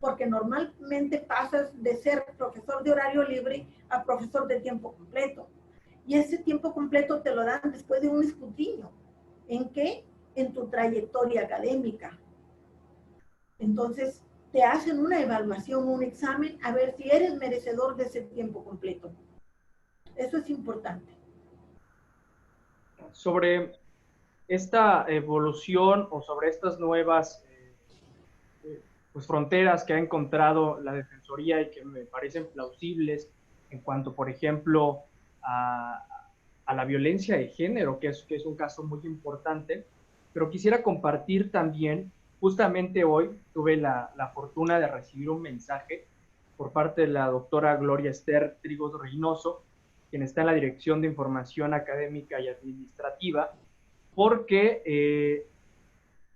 porque normalmente pasas de ser profesor de horario libre a profesor de tiempo completo. Y ese tiempo completo te lo dan después de un escrutinio. ¿En qué? En tu trayectoria académica. Entonces, te hacen una evaluación, un examen, a ver si eres merecedor de ese tiempo completo. Eso es importante. Sobre esta evolución o sobre estas nuevas pues fronteras que ha encontrado la Defensoría y que me parecen plausibles en cuanto, por ejemplo, a la violencia de género, que es un caso muy importante, pero quisiera compartir también, justamente hoy tuve la fortuna de recibir un mensaje por parte de la doctora Gloria Esther Trigos Reynoso, quien está en la Dirección de Información Académica y Administrativa, porque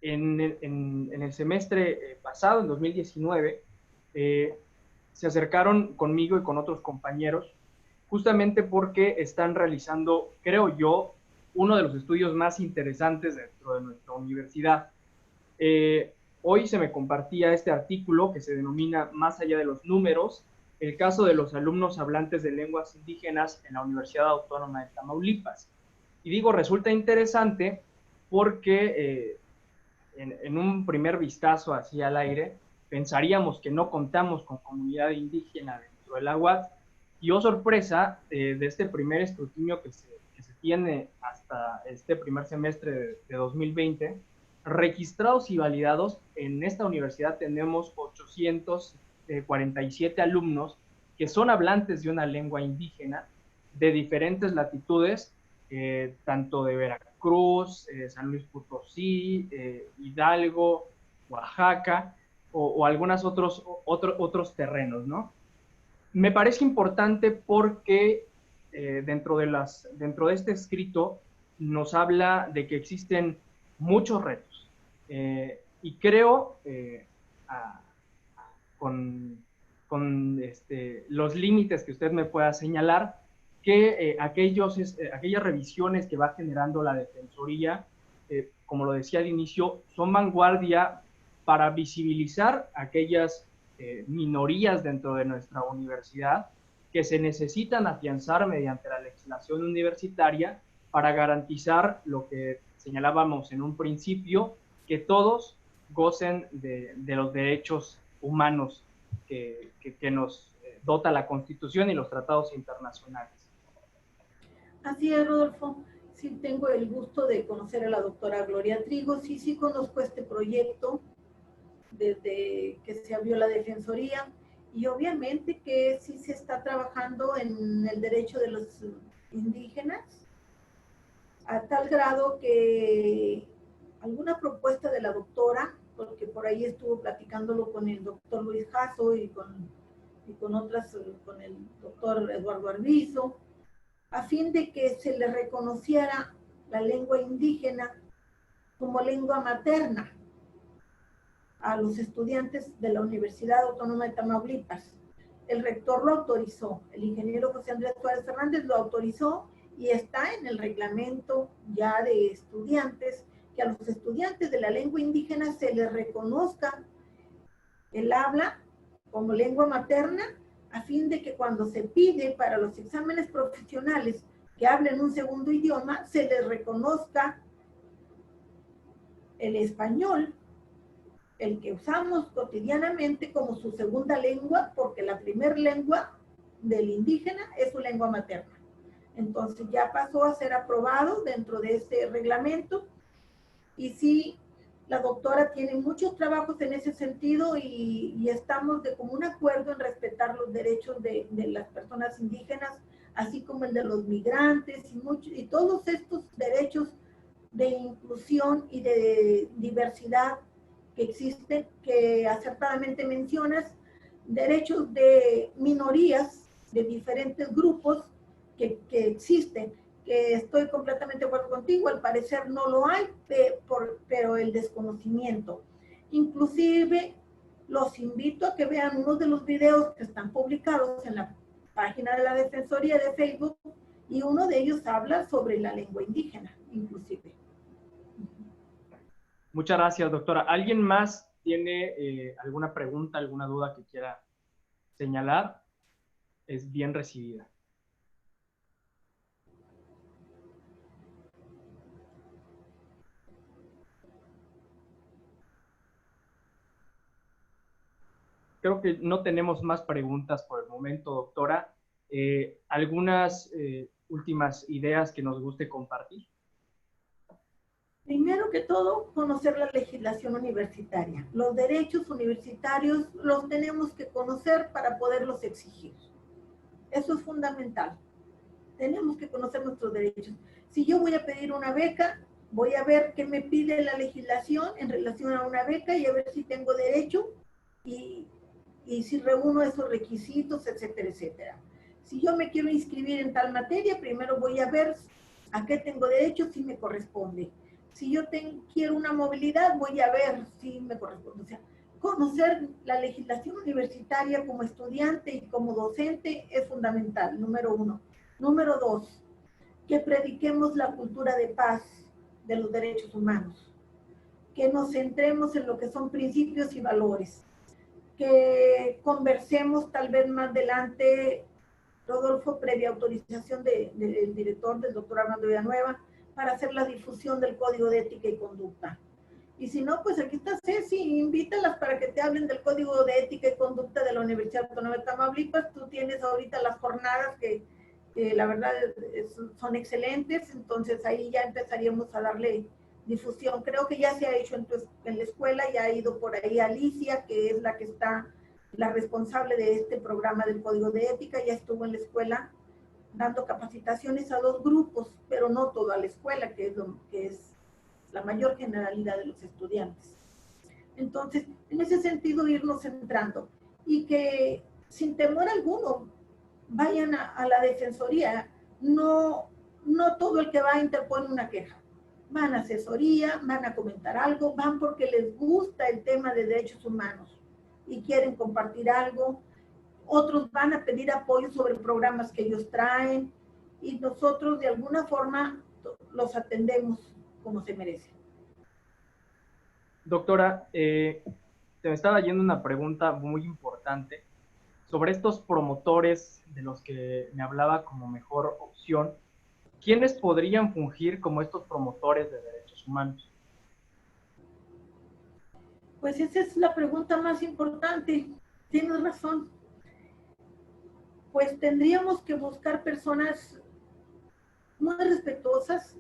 en el semestre pasado, en 2019, se acercaron conmigo y con otros compañeros, justamente porque están realizando, creo yo, uno de los estudios más interesantes dentro de nuestra universidad. Hoy se me compartía este artículo que se denomina Más allá de los números, el caso de los alumnos hablantes de lenguas indígenas en la Universidad Autónoma de Tamaulipas. Y digo, resulta interesante porque en un primer vistazo así al aire, pensaríamos que no contamos con comunidad indígena dentro de la UAT, y oh sorpresa, de este primer escrutinio que se tiene hasta este primer semestre de 2020, registrados y validados, en esta universidad tenemos 847 alumnos que son hablantes de una lengua indígena de diferentes latitudes, tanto de Veracruz, San Luis Potosí, Hidalgo, Oaxaca, o algunos otros terrenos, ¿no? Me parece importante porque dentro de este escrito nos habla de que existen muchos retos. Y creo, con los límites que usted me pueda señalar, que aquellas revisiones que va generando la Defensoría, como lo decía al inicio, son vanguardia para visibilizar aquellas minorías dentro de nuestra universidad que se necesitan afianzar mediante la legislación universitaria para garantizar lo que señalábamos en un principio, que todos gocen de los derechos humanos que nos dota la Constitución y los tratados internacionales. Así es, Rodolfo. Sí tengo el gusto de conocer a la doctora Gloria Trigos. Sí conozco este proyecto desde que se abrió la Defensoría, y obviamente que sí se está trabajando en el derecho de los indígenas, a tal grado que alguna propuesta de la doctora, porque por ahí estuvo platicándolo con el doctor Luis Jasso y con otras, con el doctor Eduardo Arbizo, a fin de que se le reconociera la lengua indígena como lengua materna a los estudiantes de la Universidad Autónoma de Tamaulipas. El rector lo autorizó, el ingeniero José Andrés Suárez Fernández lo autorizó, y está en el reglamento ya de estudiantes, que a los estudiantes de la lengua indígena se les reconozca el habla como lengua materna, a fin de que cuando se pide para los exámenes profesionales que hablen un segundo idioma, se les reconozca el español, el que usamos cotidianamente, como su segunda lengua, porque la primer lengua del indígena es su lengua materna. Entonces ya pasó a ser aprobado dentro de este reglamento, y sí, la doctora tiene muchos trabajos en ese sentido, y estamos de común acuerdo en respetar los derechos de las personas indígenas, así como el de los migrantes y todos estos derechos de inclusión y de diversidad que existen, que acertadamente mencionas, derechos de minorías, de diferentes grupos que existen, que estoy completamente de acuerdo contigo, al parecer no lo hay, pero el desconocimiento. Inclusive los invito a que vean uno de los videos que están publicados en la página de la Defensoría de Facebook, y uno de ellos habla sobre la lengua indígena, inclusive. Muchas gracias, doctora. ¿Alguien más tiene alguna pregunta, alguna duda que quiera señalar? Es bien recibida. creo que no tenemos más preguntas por el momento, doctora. ¿Algunas últimas ideas que nos guste compartir? Primero que todo, conocer la legislación universitaria. Los derechos universitarios los tenemos que conocer para poderlos exigir. Eso es fundamental. Tenemos que conocer nuestros derechos. Si yo voy a pedir una beca, voy a ver qué me pide la legislación en relación a una beca y a ver si tengo derecho y si reúno esos requisitos, etcétera, etcétera. Si yo me quiero inscribir en tal materia, primero voy a ver a qué tengo derecho, si me corresponde. Si yo quiero una movilidad, voy a ver si me corresponde. O sea, conocer la legislación universitaria como estudiante y como docente es fundamental, número uno. Número dos, que prediquemos la cultura de paz de los derechos humanos, que nos centremos en lo que son principios y valores, que conversemos tal vez más adelante, Rodolfo, previa autorización del director, del doctor Armando Villanueva, para hacer la difusión del Código de Ética y Conducta. Y si no, pues aquí está Ceci, invítalas para que te hablen del Código de Ética y Conducta de la Universidad Autónoma de Tamaulipas. Tú tienes ahorita las jornadas que la verdad son excelentes, entonces ahí ya empezaríamos a darle difusión. Creo que ya se ha hecho en la escuela, ya ha ido por ahí Alicia, que es la que está, la responsable de este programa del Código de Ética, ya estuvo en la escuela dando capacitaciones a 2 grupos, pero no toda la escuela, que es la mayor generalidad de los estudiantes. Entonces, en ese sentido, irnos centrando y que sin temor alguno vayan a la defensoría. No todo el que va interpone una queja. Van a asesoría, van a comentar algo, van porque les gusta el tema de derechos humanos y quieren compartir algo. Otros van a pedir apoyo sobre programas que ellos traen y nosotros de alguna forma los atendemos como se merece. Doctora, se me estaba yendo una pregunta muy importante sobre estos promotores de los que me hablaba como mejor opción. ¿Quiénes podrían fungir como estos promotores de derechos humanos? Pues esa es la pregunta más importante. Tienes razón. Pues tendríamos que buscar personas muy respetuosas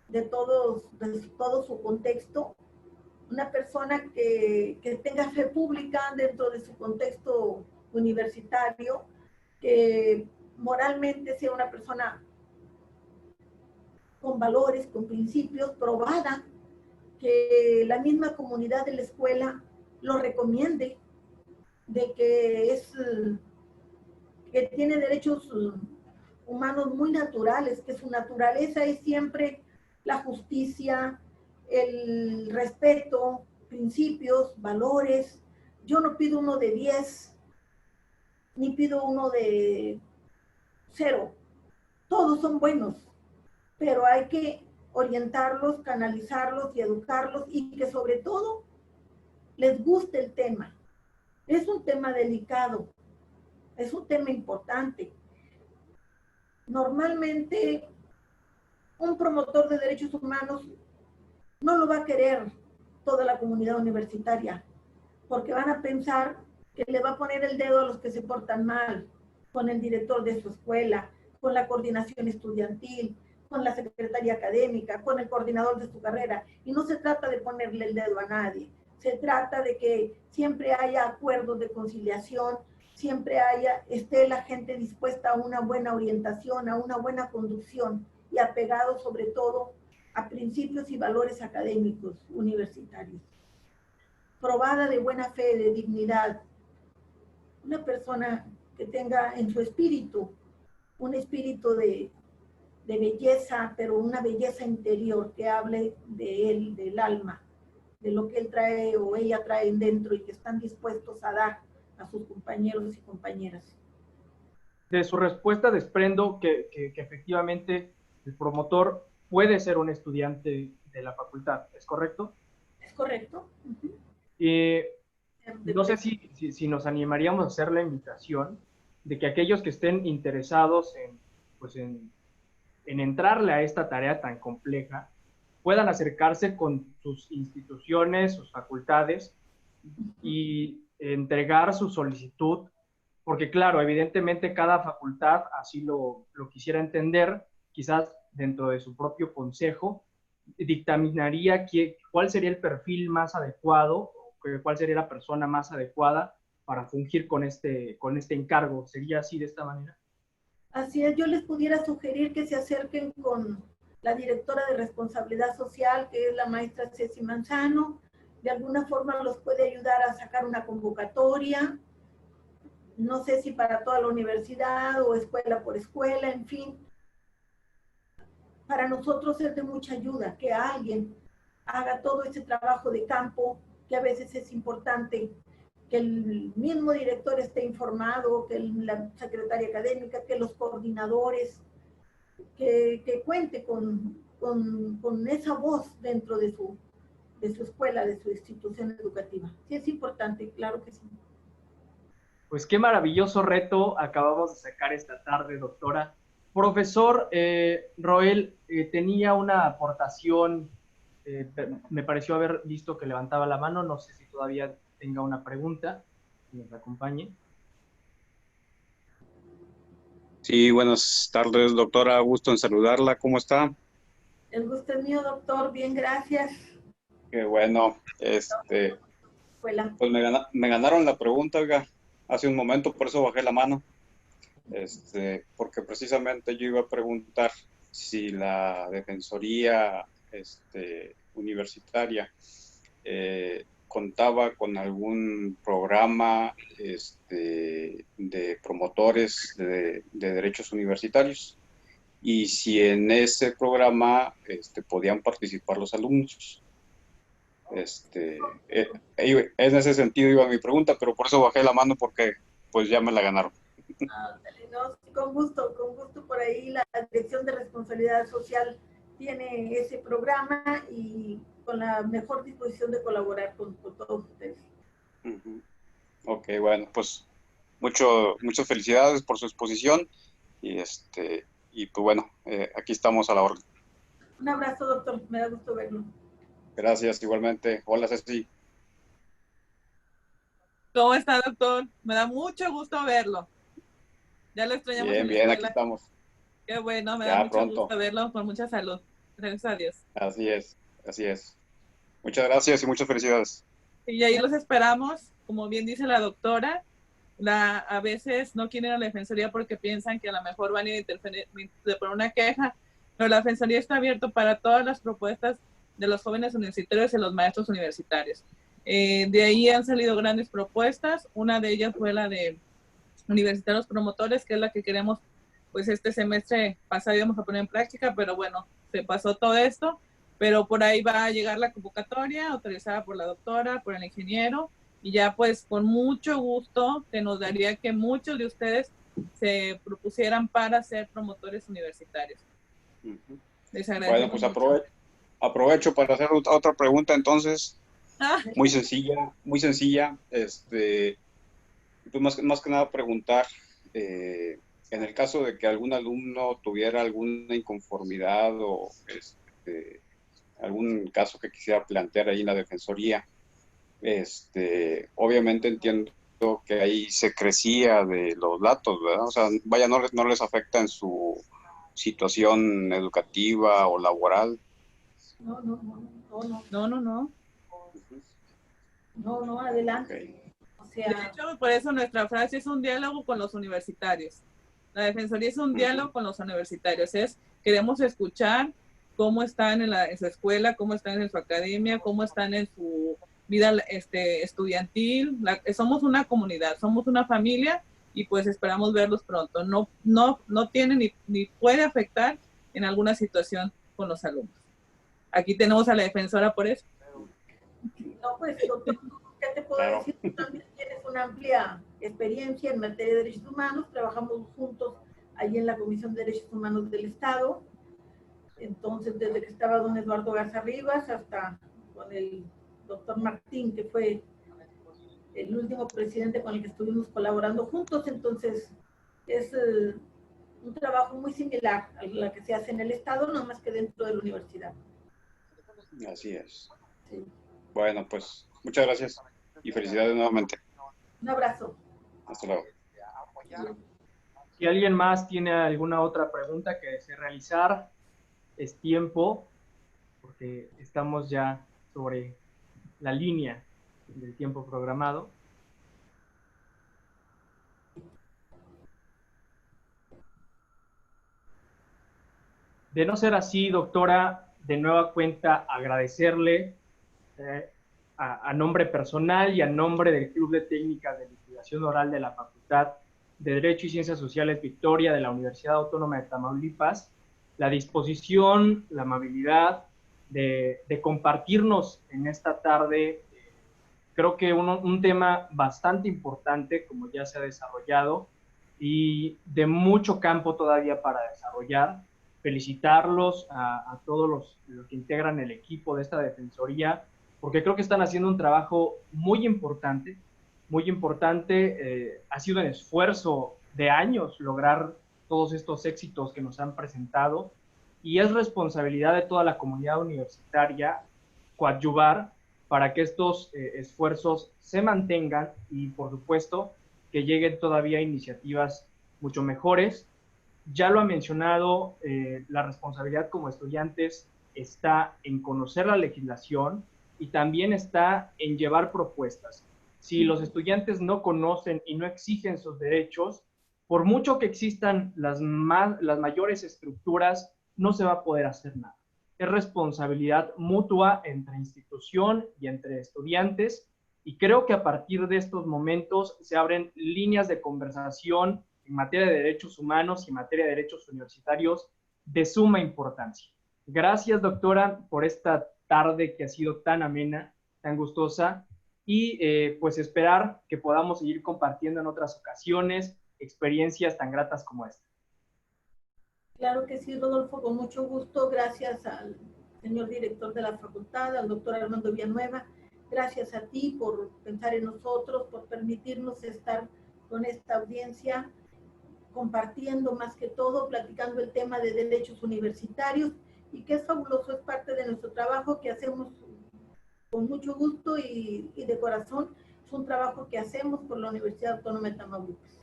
de todo su contexto, una persona que tenga fe pública dentro de su contexto universitario, que moralmente sea una persona con valores, con principios, probada, que la misma comunidad de la escuela lo recomiende, de que tiene derechos humanos muy naturales, que su naturaleza es siempre la justicia, el respeto, principios, valores. Yo no pido uno de 10, ni pido uno de 0. Todos son buenos, pero hay que orientarlos, canalizarlos y educarlos y que sobre todo les guste el tema. Es un tema delicado, es un tema importante. Normalmente un promotor de derechos humanos no lo va a querer toda la comunidad universitaria, porque van a pensar que le va a poner el dedo a los que se portan mal, con el director de su escuela, con la coordinación estudiantil, con la secretaría académica, con el coordinador de su carrera. Y no se trata de ponerle el dedo a nadie, se trata de que siempre haya acuerdos de conciliación, siempre esté la gente dispuesta a una buena orientación, a una buena conducción y apegado sobre todo a principios y valores académicos universitarios. Probada de buena fe, de dignidad. Una persona que tenga en su espíritu un espíritu de belleza, pero una belleza interior que hable de él, del alma, de lo que él trae o ella trae dentro y que están dispuestos a dar a sus compañeros y compañeras. De su respuesta desprendo que efectivamente el promotor puede ser un estudiante de la facultad, ¿es correcto? Es correcto. No sé si nos animaríamos a hacer la invitación de que aquellos que estén interesados en entrarle a esta tarea tan compleja puedan acercarse con sus instituciones, sus facultades y entregar su solicitud, porque claro, evidentemente cada facultad así lo quisiera entender, quizás dentro de su propio consejo, dictaminaría cuál sería el perfil más adecuado, cuál sería la persona más adecuada para fungir con este encargo. ¿Sería así, de esta manera? Así es, yo les pudiera sugerir que se acerquen con la directora de responsabilidad social, que es la maestra Ceci Manzano. De alguna forma los puede ayudar a sacar una convocatoria, no sé si para toda la universidad o escuela por escuela, en fin. Para nosotros es de mucha ayuda que alguien haga todo ese trabajo de campo, que a veces es importante que el mismo director esté informado, que la secretaria académica, que los coordinadores, que cuente con esa voz dentro de su escuela, de su institución educativa. Sí, es importante, claro que sí. Pues qué maravilloso reto acabamos de sacar esta tarde, doctora. Profesor Roel, tenía una aportación, me pareció haber visto que levantaba la mano, no sé si todavía tenga una pregunta, que nos acompañe. Sí, buenas tardes, doctora. Gusto en saludarla. ¿Cómo está? El gusto es mío, doctor. Bien, gracias. Qué bueno. Escuela. Pues me ganaron la pregunta, oiga, hace un momento, por eso bajé la mano. Porque precisamente yo iba a preguntar si la Defensoría Universitaria contaba con algún programa de promotores de derechos universitarios y si en ese programa podían participar los alumnos. En ese sentido iba mi pregunta, pero por eso bajé la mano porque pues ya me la ganaron. No, con gusto por ahí la Dirección de Responsabilidad Social tiene ese programa y con la mejor disposición de colaborar con todos ustedes. Ok, bueno, pues muchas felicidades por su exposición y pues bueno, aquí estamos a la orden. Un abrazo, doctor, me da gusto verlo. Gracias, igualmente. Hola, Ceci. ¿Cómo está, doctor? Me da mucho gusto verlo. Ya lo extrañamos en la Bien, escuela. aquí estamos. Qué bueno, me Ya da mucho pronto. gusto verlo, con mucha salud. Gracias a Dios. Así es. Muchas gracias y muchas felicidades. Y ahí los esperamos, como bien dice la doctora, a veces no quieren a la Defensoría porque piensan que a lo mejor van a interferir por una queja, pero la Defensoría está abierta para todas las propuestas de los jóvenes universitarios y los maestros universitarios. De ahí han salido grandes propuestas, una de ellas fue la de universitarios promotores, que es la que queremos, pues este semestre pasado íbamos a poner en práctica, pero bueno, se pasó todo esto, pero por ahí va a llegar la convocatoria autorizada por la doctora, por el ingeniero, y ya pues con mucho gusto que nos daría que muchos de ustedes se propusieran para ser promotores universitarios. Les agradezco. Bueno, pues aprovecho para hacer otra pregunta entonces, muy sencilla, pues más que nada preguntar, en el caso de que algún alumno tuviera alguna inconformidad o algún caso que quisiera plantear ahí en la Defensoría, obviamente entiendo que ahí se crecía de los datos, ¿verdad? O sea, vaya, no les afecta en su situación educativa o laboral. No, adelante. Okay. O sea, de hecho, por eso nuestra frase es un diálogo con los universitarios. La Defensoría es un diálogo con los universitarios. Queremos escuchar cómo están en su escuela, cómo están en su academia, cómo están en su vida estudiantil. Somos una comunidad, somos una familia y pues esperamos verlos pronto. No tiene ni puede afectar en alguna situación con los alumnos. Aquí tenemos a la defensora por eso. No, pues, doctor, ¿qué te puedo decir? Tú también tienes una amplia experiencia en materia de derechos humanos. Trabajamos juntos allí en la Comisión de Derechos Humanos del Estado. Entonces, desde que estaba don Eduardo Garza Rivas hasta con el doctor Martín, que fue el último presidente con el que estuvimos colaborando juntos. Entonces, es un trabajo muy similar a la que se hace en el Estado, no más que dentro de la universidad. Así es. Sí. Bueno, pues muchas gracias y felicidades nuevamente. Un abrazo. Hasta luego. Si alguien más tiene alguna otra pregunta que desee realizar, es tiempo, porque estamos ya sobre la línea del tiempo programado. De no ser así, doctora, de nueva cuenta agradecerle a nombre personal y a nombre del Club de Técnicas de Litigación Oral de la Facultad de Derecho y Ciencias Sociales Victoria de la Universidad Autónoma de Tamaulipas, la disposición, la amabilidad de compartirnos en esta tarde, creo que un tema bastante importante, como ya se ha desarrollado, y de mucho campo todavía para desarrollar. Felicitarlos a todos los que integran el equipo de esta defensoría, porque creo que están haciendo un trabajo muy importante, muy importante. Ha sido un esfuerzo de años lograr todos estos éxitos que nos han presentado, y es responsabilidad de toda la comunidad universitaria coadyuvar para que estos esfuerzos se mantengan y, por supuesto, que lleguen todavía iniciativas mucho mejores. Ya lo ha mencionado, la responsabilidad como estudiantes está en conocer la legislación y también está en llevar propuestas. Si los estudiantes no conocen y no exigen sus derechos, por mucho que existan las mayores estructuras, no se va a poder hacer nada. Es responsabilidad mutua entre institución y entre estudiantes, y creo que a partir de estos momentos se abren líneas de conversación en materia de derechos humanos y en materia de derechos universitarios de suma importancia. Gracias, doctora, por esta tarde que ha sido tan amena, tan gustosa, y pues esperar que podamos seguir compartiendo en otras ocasiones experiencias tan gratas como esta. Claro que sí, Rodolfo, con mucho gusto. Gracias al señor director de la facultad, al doctor Armando Villanueva. Gracias a ti por pensar en nosotros, por permitirnos estar con esta audiencia, compartiendo más que todo, platicando el tema de derechos universitarios, y que es fabuloso, es parte de nuestro trabajo que hacemos con mucho gusto y de corazón. Es un trabajo que hacemos por la Universidad Autónoma de Tamaulipas.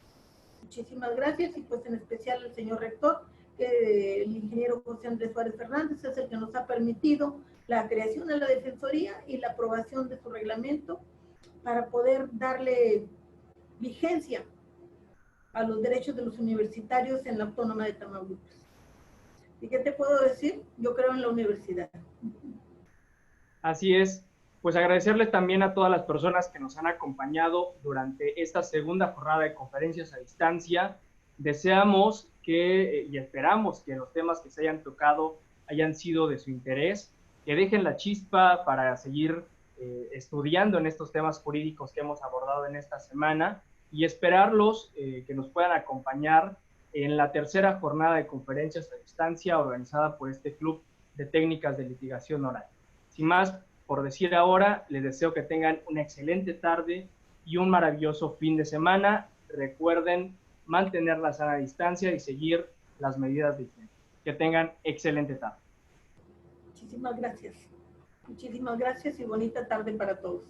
Muchísimas gracias, y pues en especial al señor rector, que el ingeniero José Andrés Suárez Fernández es el que nos ha permitido la creación de la Defensoría y la aprobación de su reglamento para poder darle vigencia a los derechos de los universitarios en la Autónoma de Tamaulipas. ¿Y qué te puedo decir? Yo creo en la universidad. Así es. Pues agradecerle también a todas las personas que nos han acompañado durante esta segunda jornada de conferencias a distancia. Deseamos y esperamos que los temas que se hayan tocado hayan sido de su interés, que dejen la chispa para seguir estudiando en estos temas jurídicos que hemos abordado en esta semana, y esperarlos que nos puedan acompañar en la tercera jornada de conferencias a distancia organizada por este Club de Técnicas de Litigación Oral. Sin más por decir ahora, les deseo que tengan una excelente tarde y un maravilloso fin de semana. Recuerden mantener la sana distancia y seguir las medidas de higiene. Que tengan excelente tarde. Muchísimas gracias. Muchísimas gracias y bonita tarde para todos.